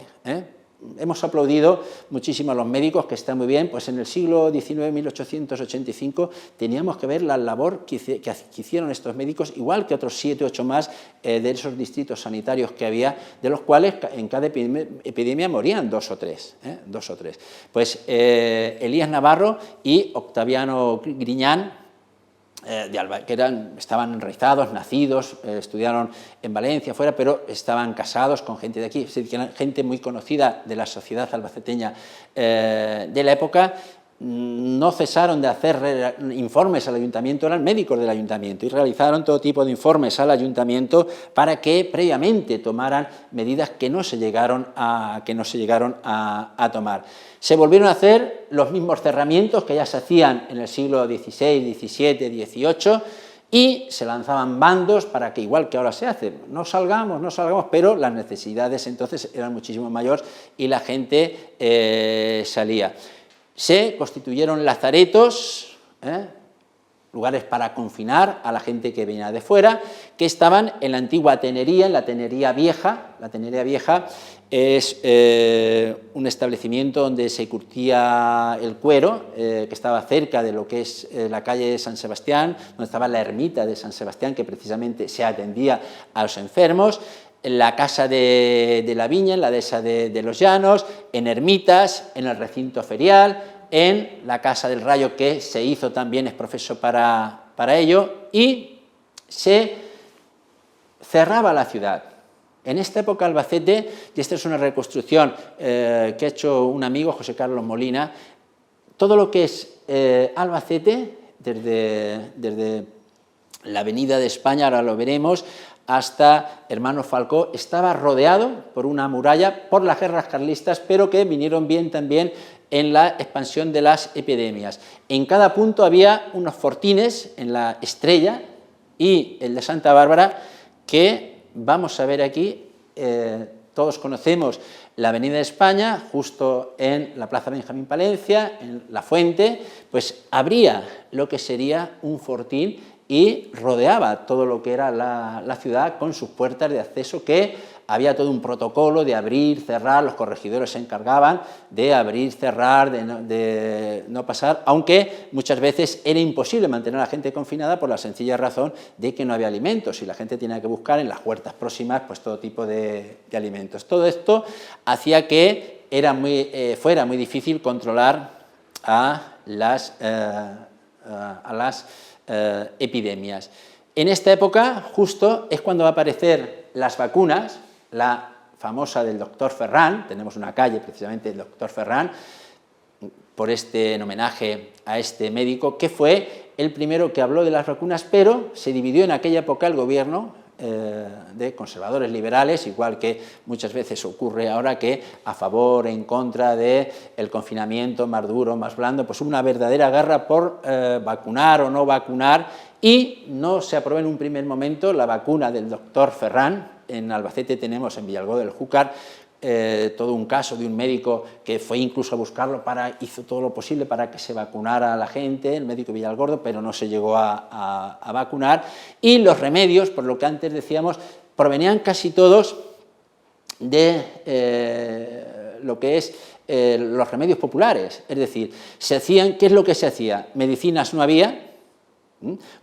Hemos aplaudido muchísimo a los médicos, que está muy bien, pues en el siglo XIX, 1885, teníamos que ver la labor que hicieron estos médicos, igual que otros 7 o 8 más de esos distritos sanitarios que había, de los cuales en cada epidemia morían 2 o 3. Pues Elías Navarro y Octaviano Griñán, que estaban enraizados, nacidos, estudiaron en Valencia, fuera, pero estaban casados con gente de aquí, es decir, que eran gente muy conocida de la sociedad albaceteña de la época. No cesaron de hacer informes al ayuntamiento, eran médicos del ayuntamiento y realizaron todo tipo de informes al ayuntamiento para que previamente tomaran medidas que no se llegaron a tomar. Se volvieron a hacer los mismos cerramientos que ya se hacían en el siglo XVI, XVII, XVIII y se lanzaban bandos para que, igual que ahora se hace, no salgamos, pero las necesidades entonces eran muchísimo mayores y la gente salía. Se constituyeron lazaretos, lugares para confinar a la gente que venía de fuera, que estaban en la antigua Tenería, en la Tenería Vieja. La Tenería Vieja es un establecimiento donde se curtía el cuero, que estaba cerca de lo que es la calle de San Sebastián, donde estaba la ermita de San Sebastián, que precisamente se atendía a los enfermos, en la Casa de la Viña, en la Dehesa de los Llanos, en ermitas, en el recinto ferial, en la Casa del Rayo, que se hizo también, es profeso para ello, y se cerraba la ciudad. En esta época Albacete, y esta es una reconstrucción que ha hecho un amigo, José Carlos Molina, todo lo que es Albacete, desde la Avenida de España, ahora lo veremos, hasta Hermano Falcó, estaba rodeado por una muralla por las guerras carlistas, pero que vinieron bien también en la expansión de las epidemias. En cada punto había unos fortines, en la Estrella y el de Santa Bárbara, que vamos a ver aquí. Todos conocemos la Avenida de España, justo en la Plaza Benjamín Palencia, en La Fuente, pues habría lo que sería un fortín y rodeaba todo lo que era la ciudad con sus puertas de acceso, que había todo un protocolo de abrir, cerrar, los corregidores se encargaban de abrir, cerrar, de no pasar, aunque muchas veces era imposible mantener a la gente confinada por la sencilla razón de que no había alimentos y la gente tenía que buscar en las huertas próximas pues todo tipo de alimentos. Todo esto hacía que fuera muy difícil controlar a las epidemias. En esta época justo es cuando va a aparecer las vacunas, la famosa del doctor Ferran, tenemos una calle precisamente del doctor Ferran, en homenaje a este médico, que fue el primero que habló de las vacunas, pero se dividió en aquella época el gobierno de conservadores liberales, igual que muchas veces ocurre ahora, que a favor, en contra del confinamiento más duro, más blando, pues una verdadera guerra por vacunar o no vacunar, y no se aprobó en un primer momento la vacuna del doctor Ferran. En Albacete tenemos, en Villalgó del Júcar, todo un caso de un médico que fue incluso a buscarlo, hizo todo lo posible para que se vacunara a la gente, el médico Villalgordo, pero no se llegó a vacunar. Y los remedios, por lo que antes decíamos, provenían casi todos de lo que es los remedios populares, es decir, ¿qué es lo que se hacía? Medicinas no había,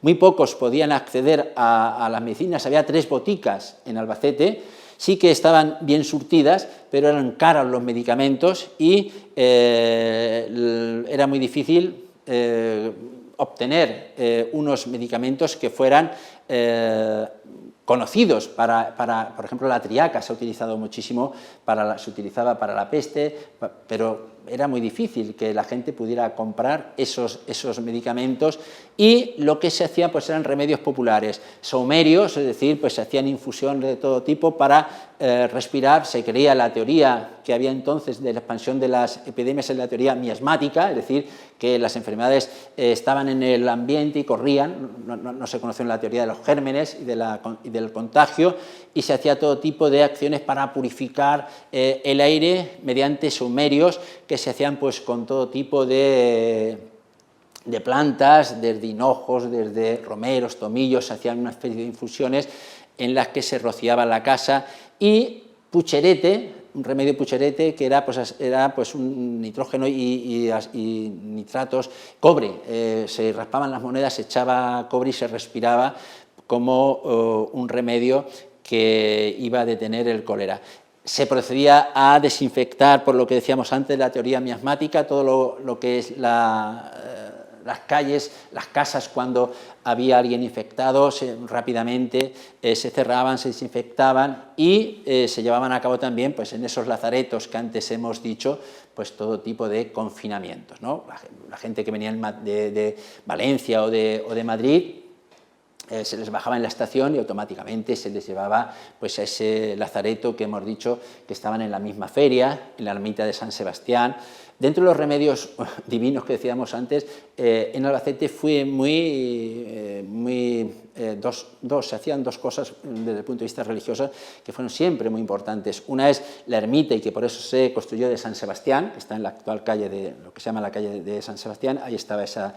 muy pocos podían acceder a las medicinas, había 3 boticas en Albacete, sí que estaban bien surtidas, pero eran caros los medicamentos y era muy difícil obtener unos medicamentos que fueran conocidos por ejemplo, la triaca se ha utilizado muchísimo, se utilizaba para la peste, pero era muy difícil que la gente pudiera comprar esos medicamentos, y lo que se hacía pues eran remedios populares, saumerios, es decir, pues se hacían infusiones de todo tipo para respirar. Se creía, la teoría que había entonces de la expansión de las epidemias en la teoría miasmática, es decir, que las enfermedades estaban en el ambiente y corrían, no se conoció la teoría de los gérmenes y del contagio, y se hacía todo tipo de acciones para purificar el aire mediante saumerios que se hacían pues con todo tipo de plantas, desde hinojos, desde romeros, tomillos, se hacían una especie de infusiones en las que se rociaba la casa, y pucherete, un remedio pucherete que era un nitrógeno y nitratos, cobre, se raspaban las monedas, se echaba cobre y se respiraba como un remedio que iba a detener el cólera. Se procedía a desinfectar, por lo que decíamos antes, la teoría miasmática, todo lo que es las calles, las casas, cuando había alguien infectado, rápidamente se cerraban, se desinfectaban, y se llevaban a cabo también pues, en esos lazaretos que antes hemos dicho, pues todo tipo de confinamientos, ¿no? La gente que venía de Valencia o de Madrid, se les bajaba en la estación y automáticamente se les llevaba pues, a ese lazareto que hemos dicho que estaban en la misma feria, en la ermita de San Sebastián. Dentro de los remedios divinos que decíamos antes, en Albacete fue se hacían 2 cosas desde el punto de vista religioso que fueron siempre muy importantes. Una es la ermita, y que por eso se construyó, de San Sebastián, que está en la actual calle de lo que se llama la calle de San Sebastián, ahí estaba esa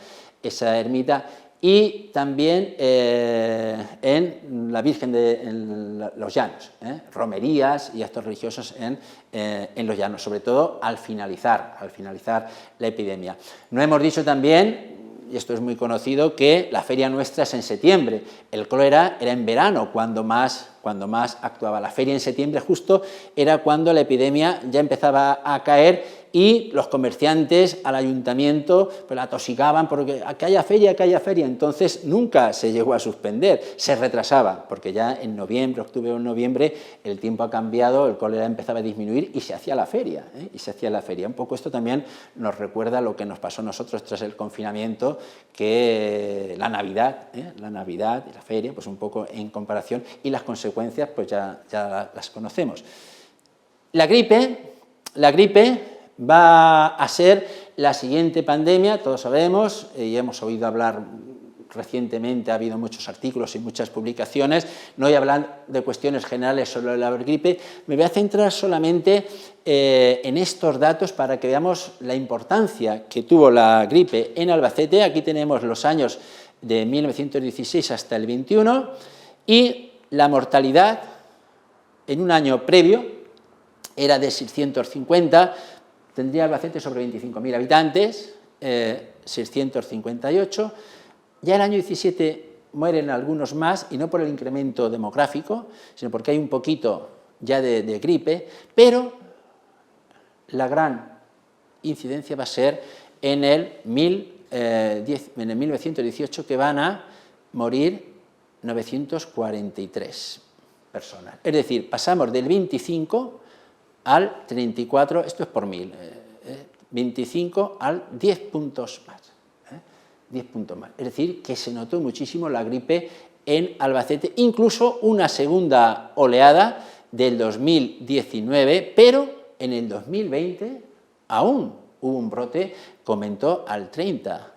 ermita. Y también en la Virgen de los Llanos, romerías y actos religiosos en los Llanos, sobre todo al finalizar la epidemia. No hemos dicho también, y esto es muy conocido, que la feria nuestra es en septiembre. El cólera era en verano cuando más actuaba. La feria en septiembre justo era cuando la epidemia ya empezaba a caer, y los comerciantes al ayuntamiento pues la atosigaban porque que haya feria, entonces nunca se llegó a suspender, se retrasaba, porque ya en noviembre, octubre o noviembre, el tiempo ha cambiado, el cólera empezaba a disminuir y se hacía la feria, Un poco esto también nos recuerda lo que nos pasó a nosotros tras el confinamiento, que la Navidad y la feria, pues un poco en comparación, y las consecuencias pues ya las conocemos. La gripe va a ser la siguiente pandemia, todos sabemos, y hemos oído hablar recientemente, ha habido muchos artículos y muchas publicaciones. No voy a hablar de cuestiones generales sobre la gripe, me voy a centrar solamente en estos datos para que veamos la importancia que tuvo la gripe en Albacete. Aquí tenemos los años de 1916 hasta el 21, y la mortalidad en un año previo era de 650, tendría Albacete sobre 25.000 habitantes, 658, ya el año 17 mueren algunos más, y no por el incremento demográfico, sino porque hay un poquito ya de gripe, pero la gran incidencia va a ser en el 1918, que van a morir 943 personas. Es decir, pasamos del 25 al 34, esto es por 1000, 25 al 10 puntos más. 10 puntos más. Es decir, que se notó muchísimo la gripe en Albacete, incluso una segunda oleada del 2019, pero en el 2020 aún hubo un brote que aumentó al 30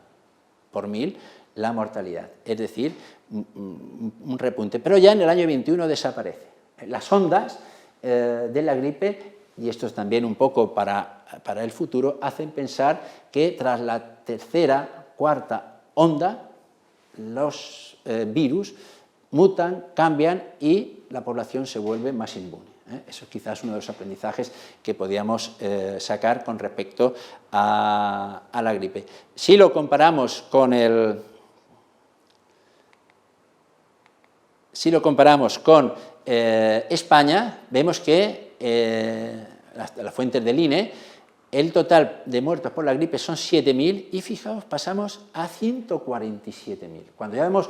por 1000 la mortalidad, es decir, un repunte. Pero ya en el año 21 desaparece. Las ondas de la gripe, y esto es también un poco para el futuro, hacen pensar que tras la tercera, cuarta onda, los virus mutan, cambian y la población se vuelve más inmune. Eso es quizás uno de los aprendizajes que podíamos sacar con respecto a la gripe. Si lo comparamos con España, vemos que las fuentes del INE, el total de muertos por la gripe son 7.000 y fijaos, pasamos a 147.000. Cuando ya vemos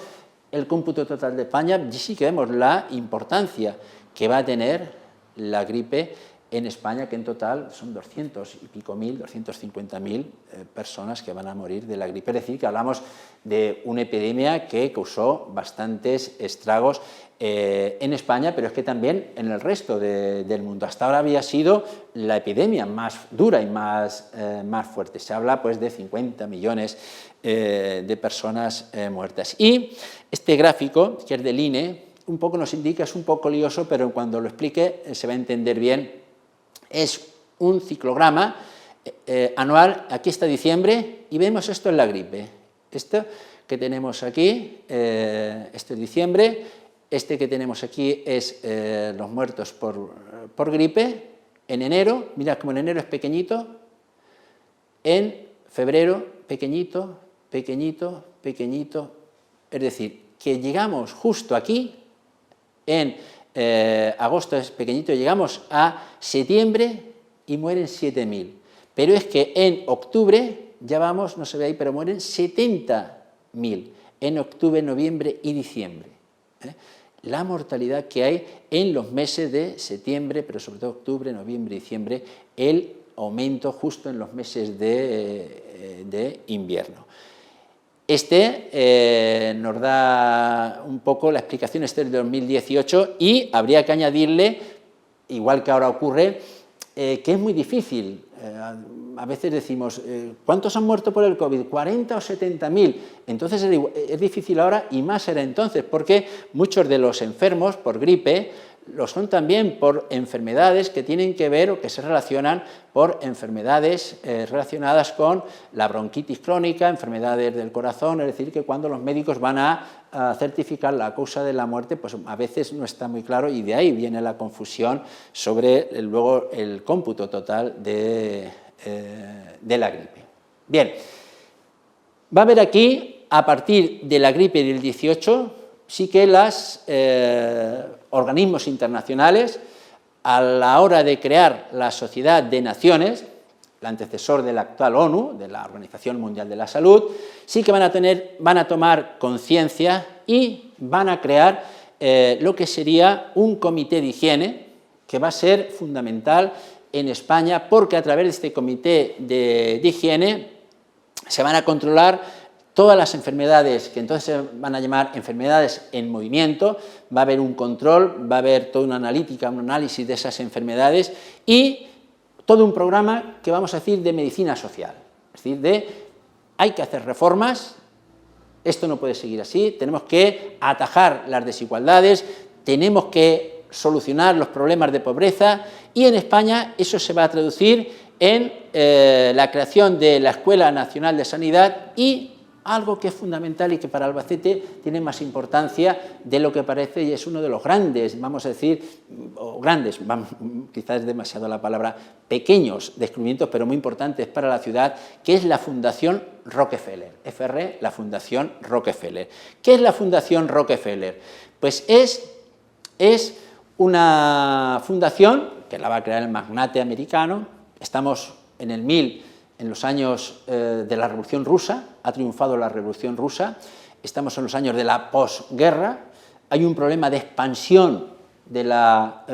el cómputo total de España, sí que vemos la importancia que va a tener la gripe en España, que en total son 200 y pico mil, 250.000 personas que van a morir de la gripe. Es decir, que hablamos de una epidemia que causó bastantes estragos en España, pero es que también en el resto del mundo. Hasta ahora había sido la epidemia más dura y más fuerte. Se habla pues de 50 millones de personas muertas. Y este gráfico, que es del INE, un poco nos indica, es un poco lioso, pero cuando lo explique se va a entender bien. Es un ciclograma anual, aquí está diciembre, y vemos esto en la gripe. Esto que tenemos aquí, esto es diciembre, este que tenemos aquí es los muertos por gripe, en enero, mirad como en enero es pequeñito, en febrero pequeñito, pequeñito, pequeñito, es decir, que llegamos justo aquí, en agosto es pequeñito, llegamos a septiembre y mueren 7.000. Pero es que en octubre, ya vamos, no se ve ahí, pero mueren 70.000 en octubre, noviembre y diciembre. La mortalidad que hay en los meses de septiembre, pero sobre todo octubre, noviembre y diciembre, el aumento justo en los meses de invierno. Nos da un poco la explicación, este es de 2018, y habría que añadirle, igual que ahora ocurre, que es muy difícil. A veces decimos, ¿cuántos han muerto por el COVID? ¿40 o 70.000? Entonces es difícil ahora y más era entonces, porque muchos de los enfermos por gripe lo son también por enfermedades que tienen que ver o que se relacionan por enfermedades relacionadas con la bronquitis crónica, enfermedades del corazón, es decir, que cuando los médicos van a certificar la causa de la muerte, pues a veces no está muy claro y de ahí viene la confusión sobre luego el cómputo total de la gripe. Bien, va a haber aquí, a partir de la gripe del 18, sí que los organismos internacionales, a la hora de crear la Sociedad de Naciones, el antecesor de la actual ONU, de la Organización Mundial de la Salud, sí que van a tomar conciencia y van a crear lo que sería un comité de higiene, que va a ser fundamental en España, porque a través de este comité de higiene se van a controlar todas las enfermedades, que entonces se van a llamar enfermedades en movimiento, va a haber un control, va a haber toda una analítica, un análisis de esas enfermedades y todo un programa que vamos a decir de medicina social, es decir, hay que hacer reformas, esto no puede seguir así, tenemos que atajar las desigualdades, tenemos que solucionar los problemas de pobreza y en España eso se va a traducir en la creación de la Escuela Nacional de Sanidad y algo que es fundamental y que para Albacete tiene más importancia de lo que parece y es uno de los grandes, vamos a decir, o grandes, quizás es demasiado la palabra, pequeños descubrimientos, pero muy importantes para la ciudad, que es la Fundación Rockefeller, FR, la Fundación Rockefeller. ¿Qué es la Fundación Rockefeller? Pues es una fundación que la va a crear el magnate americano, estamos en los años de la Revolución Rusa, ha triunfado la Revolución Rusa, estamos en los años de la posguerra, hay un problema de expansión de la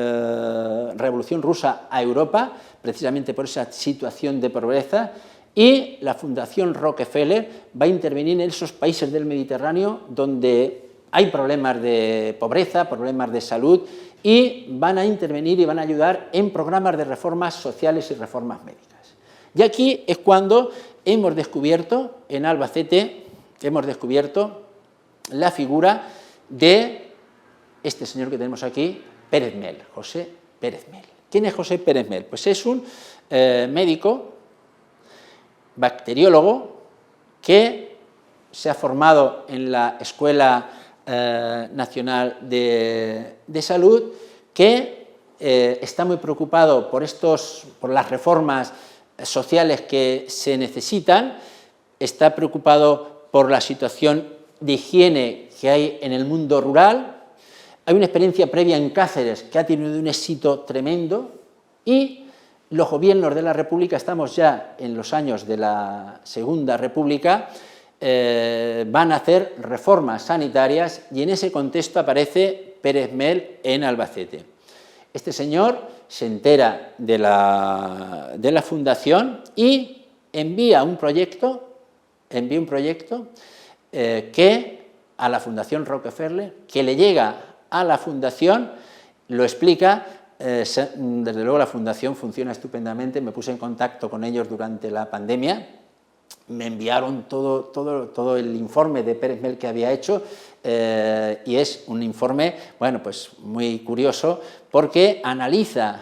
Revolución Rusa a Europa, precisamente por esa situación de pobreza, y la Fundación Rockefeller va a intervenir en esos países del Mediterráneo donde hay problemas de pobreza, problemas de salud, y van a intervenir y van a ayudar en programas de reformas sociales y reformas médicas. Y aquí es cuando hemos descubierto, en Albacete, hemos descubierto la figura de este señor que tenemos aquí, Pérez Mel, José Pérez Mel. ¿Quién es José Pérez Mel? Pues es un médico, bacteriólogo, que se ha formado en la Escuela Nacional de Salud, que está muy preocupado por las reformas sociales que se necesitan, está preocupado por la situación de higiene que hay en el mundo rural. Hay una experiencia previa en Cáceres que ha tenido un éxito tremendo y los gobiernos de la República, estamos ya en los años de la Segunda República, van a hacer reformas sanitarias y en ese contexto aparece Pérez Mel en Albacete. Este señor se entera de la fundación y envía un proyecto que a la Fundación Rockefeller, que le llega a la fundación, lo explica. Desde luego la fundación funciona estupendamente, me puse en contacto con ellos durante la pandemia, me enviaron todo el informe de Pérez Mel que había hecho, y es un informe, bueno, pues muy curioso, porque analiza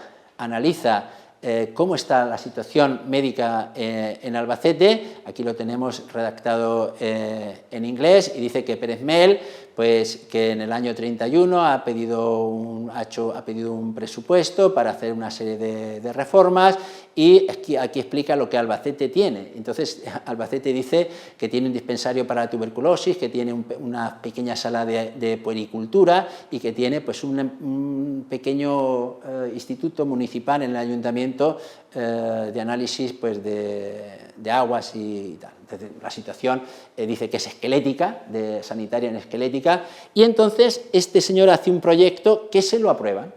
cómo está la situación médica en Albacete. Aquí lo tenemos redactado en inglés, y dice que Pérez Mel, pues que en el año 31 ha pedido un presupuesto para hacer una serie de reformas, y aquí explica lo que Albacete tiene. Entonces Albacete dice que tiene un dispensario para la tuberculosis, que tiene una pequeña sala de puericultura y que tiene pues un pequeño instituto municipal en el ayuntamiento de análisis pues, de aguas y tal. Entonces, la situación dice que es esquelética, sanitaria en esquelética, y entonces este señor hace un proyecto que se lo aprueban.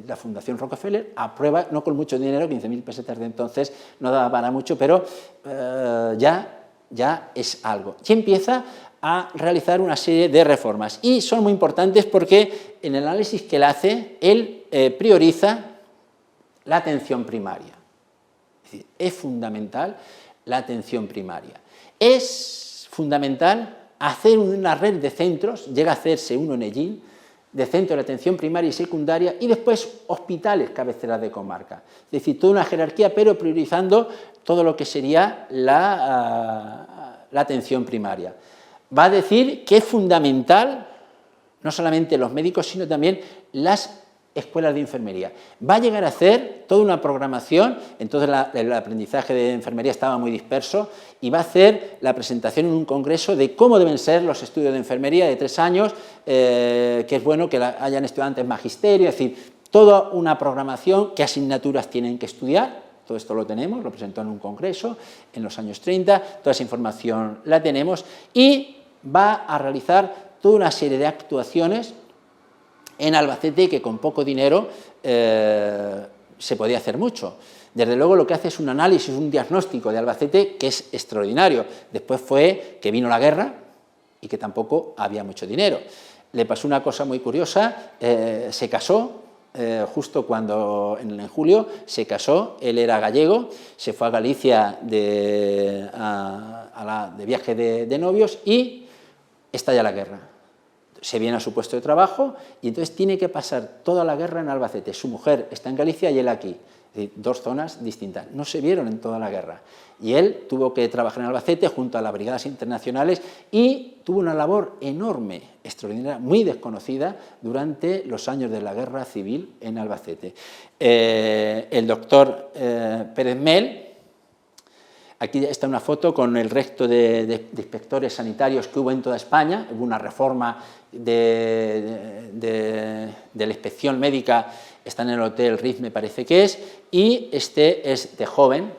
La Fundación Rockefeller aprueba, no con mucho dinero, 15.000 pesetas de entonces no daba para mucho, pero ya es algo. Y empieza a realizar una serie de reformas, y son muy importantes porque en el análisis que él hace, él prioriza la atención primaria. Es decir, es fundamental la atención primaria. Es fundamental hacer una red de centros, llega a hacerse uno en Ellín, de centros de atención primaria y secundaria, y después hospitales cabeceras de comarca. Es decir, toda una jerarquía, pero priorizando todo lo que sería la atención primaria. Va a decir que es fundamental, no solamente los médicos, sino también las escuelas de enfermería. Va a llegar a hacer toda una programación, entonces el aprendizaje de enfermería estaba muy disperso, y va a hacer la presentación en un congreso de cómo deben ser los estudios de enfermería de 3 años, que es bueno que hayan estudiantes magisterio, es decir, toda una programación, qué asignaturas tienen que estudiar. Todo esto lo tenemos, lo presentó en un congreso en los años 30, toda esa información la tenemos, y va a realizar toda una serie de actuaciones en Albacete que con poco dinero se podía hacer mucho. Desde luego lo que hace es un análisis, un diagnóstico de Albacete que es extraordinario. Después fue que vino la guerra y que tampoco había mucho dinero. Le pasó una cosa muy curiosa, se casó, justo cuando en julio se casó, él era gallego, se fue a Galicia de viaje de novios, y estalla la guerra. Se viene a su puesto de trabajo y entonces tiene que pasar toda la guerra en Albacete. Su mujer está en Galicia y él aquí, es decir, 2 zonas distintas. No se vieron en toda la guerra. Y él tuvo que trabajar en Albacete junto a las brigadas internacionales, y tuvo una labor enorme, extraordinaria, muy desconocida durante los años de la guerra civil en Albacete. El doctor Pérez Mel. Aquí está una foto con el resto de inspectores sanitarios que hubo en toda España. Hubo una reforma de la inspección médica, está en el Hotel Ritz, me parece que es, y este es de joven,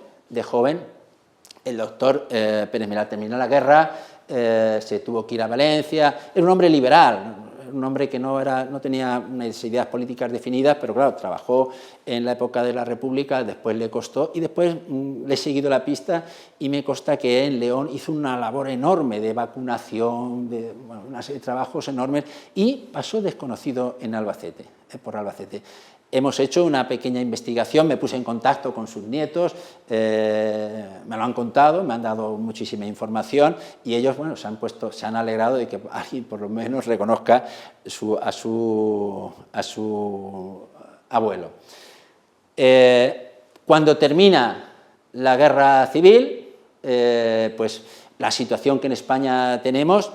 el doctor Pérez Mel. Terminó la guerra, se tuvo que ir a Valencia, era un hombre liberal, un hombre que no tenía unas ideas políticas definidas, pero claro, trabajó en la época de la República, después le costó, y después le he seguido la pista, y me consta que en León hizo una labor enorme de vacunación, una serie de trabajos enormes, y pasó desconocido en Albacete, por Albacete. Hemos hecho una pequeña investigación, me puse en contacto con sus nietos, me lo han contado, me han dado muchísima información, y ellos, bueno, se han alegrado de que alguien por lo menos reconozca a su abuelo. Cuando termina la guerra civil, pues la situación que en España tenemos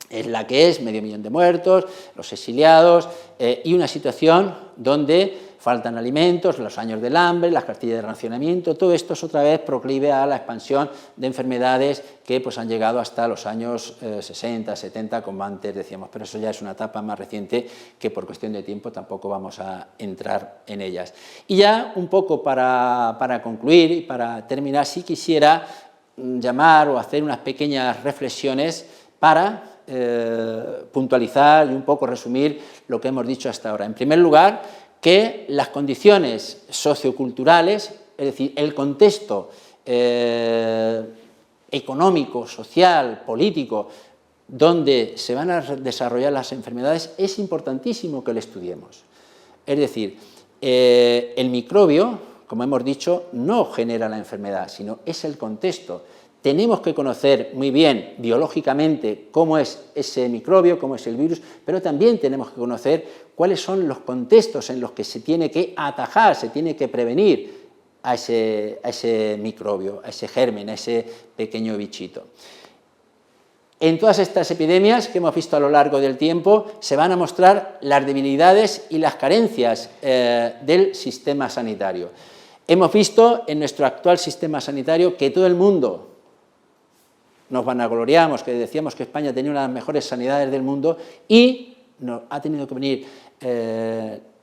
es la que es, 500.000 de muertos, los exiliados, y una situación donde faltan alimentos, los años del hambre, las cartillas de racionamiento, todo esto es otra vez proclive a la expansión de enfermedades que pues, han llegado hasta los años 60, 70, como antes decíamos, pero eso ya es una etapa más reciente que por cuestión de tiempo tampoco vamos a entrar en ellas. Y ya un poco para concluir y para terminar, sí quisiera llamar o hacer unas pequeñas reflexiones para puntualizar y un poco resumir lo que hemos dicho hasta ahora. En primer lugar, que las condiciones socioculturales, es decir, el contexto económico, social, político, donde se van a desarrollar las enfermedades, es importantísimo que lo estudiemos. Es decir, el microbio, como hemos dicho, no genera la enfermedad, sino es el contexto. Tenemos que conocer muy bien biológicamente cómo es ese microbio, cómo es el virus, pero también tenemos que conocer cuáles son los contextos en los que se tiene que atajar, se tiene que prevenir a ese microbio, a ese germen, a ese pequeño bichito. En todas estas epidemias que hemos visto a lo largo del tiempo se van a mostrar las debilidades y las carencias del sistema sanitario. Hemos visto en nuestro actual sistema sanitario que todo el mundo nos vanagloriamos, que decíamos que España tenía una de las mejores sanidades del mundo y ha tenido que venir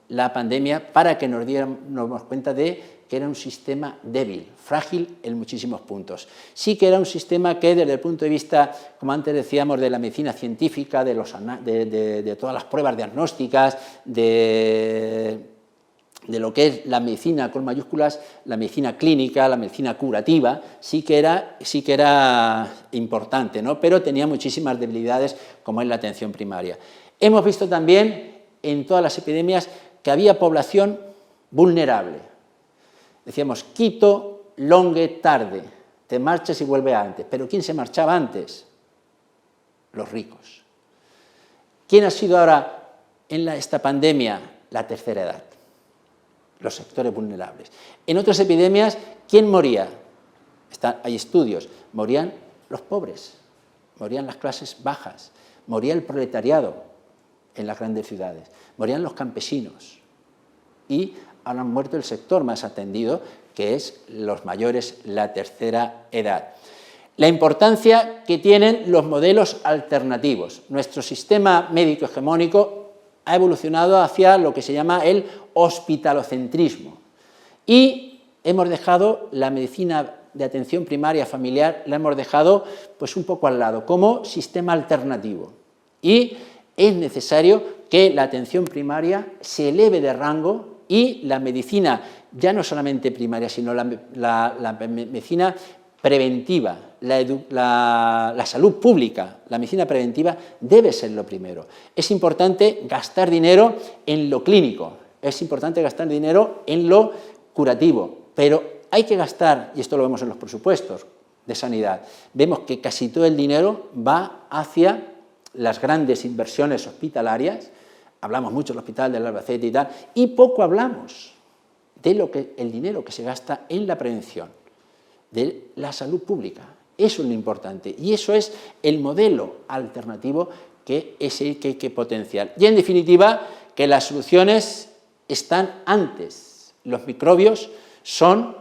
la pandemia para que nos diéramos cuenta de que era un sistema débil, frágil en muchísimos puntos. Sí que era un sistema que desde el punto de vista, como antes decíamos, de la medicina científica, de todas las pruebas diagnósticas, de lo que es la medicina con mayúsculas, la medicina clínica, la medicina curativa, sí que era importante, ¿no? Pero tenía muchísimas debilidades, como es la atención primaria. Hemos visto también en todas las epidemias que había población vulnerable. Decíamos, quito, longe, tarde, te marchas y vuelve antes. ¿Pero quién se marchaba antes? Los ricos. ¿Quién ha sido ahora en esta pandemia? La tercera edad. Los sectores vulnerables. En otras epidemias, ¿quién moría? Hay estudios, morían los pobres, morían las clases bajas, moría el proletariado en las grandes ciudades, morían los campesinos y ahora han muerto el sector más atendido, que es los mayores, la tercera edad. La importancia que tienen los modelos alternativos. Nuestro sistema médico hegemónico ha evolucionado hacia lo que se llama el hospitalocentrismo y hemos dejado la medicina de atención primaria familiar, la hemos dejado pues un poco al lado como sistema alternativo y es necesario que la atención primaria se eleve de rango y la medicina, ya no solamente primaria, sino la medicina preventiva, la salud pública, la medicina preventiva debe ser lo primero. Es importante gastar dinero en lo clínico, es importante gastar dinero en lo curativo, pero hay que gastar, y esto lo vemos en los presupuestos de sanidad, vemos que casi todo el dinero va hacia las grandes inversiones hospitalarias, hablamos mucho del Hospital del Albacete y tal, y poco hablamos de el dinero que se gasta en la prevención, de la salud pública. Eso es lo importante y eso es el modelo alternativo que es el que hay que potenciar. Y en definitiva, que las soluciones están antes. Los microbios son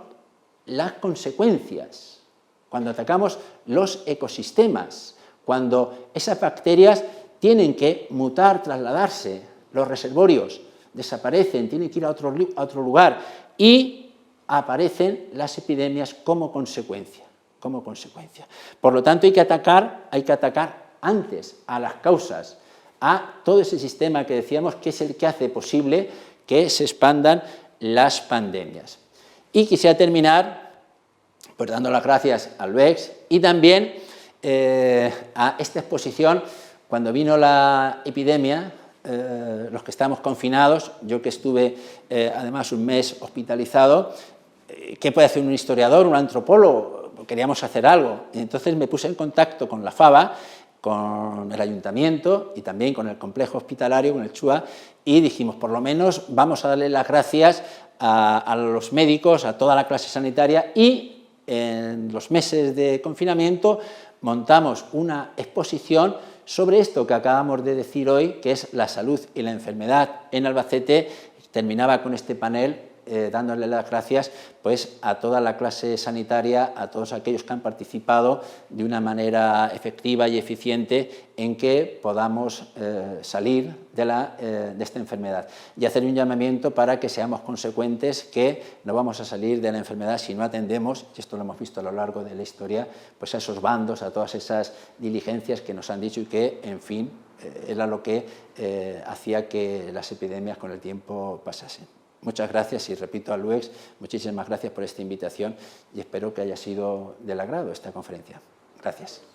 las consecuencias. Cuando atacamos los ecosistemas, cuando esas bacterias tienen que mutar, trasladarse, los reservorios desaparecen, tienen que ir a otro lugar y aparecen las epidemias como consecuencia. Por lo tanto, hay que atacar antes a las causas, a todo ese sistema que decíamos que es el que hace posible que se expandan las pandemias. Y quisiera terminar pues, dando las gracias al BEX y también a esta exposición, cuando vino la epidemia, los que estamos confinados, yo que estuve además un mes hospitalizado, ¿qué puede hacer un historiador, un antropólogo? Queríamos hacer algo, y entonces me puse en contacto con la FABA, con el ayuntamiento y también con el complejo hospitalario, con el CHUA, y dijimos, por lo menos vamos a darle las gracias a los médicos, a toda la clase sanitaria, y en los meses de confinamiento montamos una exposición sobre esto que acabamos de decir hoy, que es la salud y la enfermedad en Albacete. Terminaba con este panel dándole las gracias pues, a toda la clase sanitaria, a todos aquellos que han participado de una manera efectiva y eficiente en que podamos salir de esta enfermedad, y hacer un llamamiento para que seamos consecuentes, que no vamos a salir de la enfermedad si no atendemos, y esto lo hemos visto a lo largo de la historia, pues a esos bandos, a todas esas diligencias que nos han dicho y que, en fin, era lo que hacía que las epidemias con el tiempo pasasen. Muchas gracias y repito a Luis, muchísimas gracias por esta invitación y espero que haya sido del agrado esta conferencia. Gracias.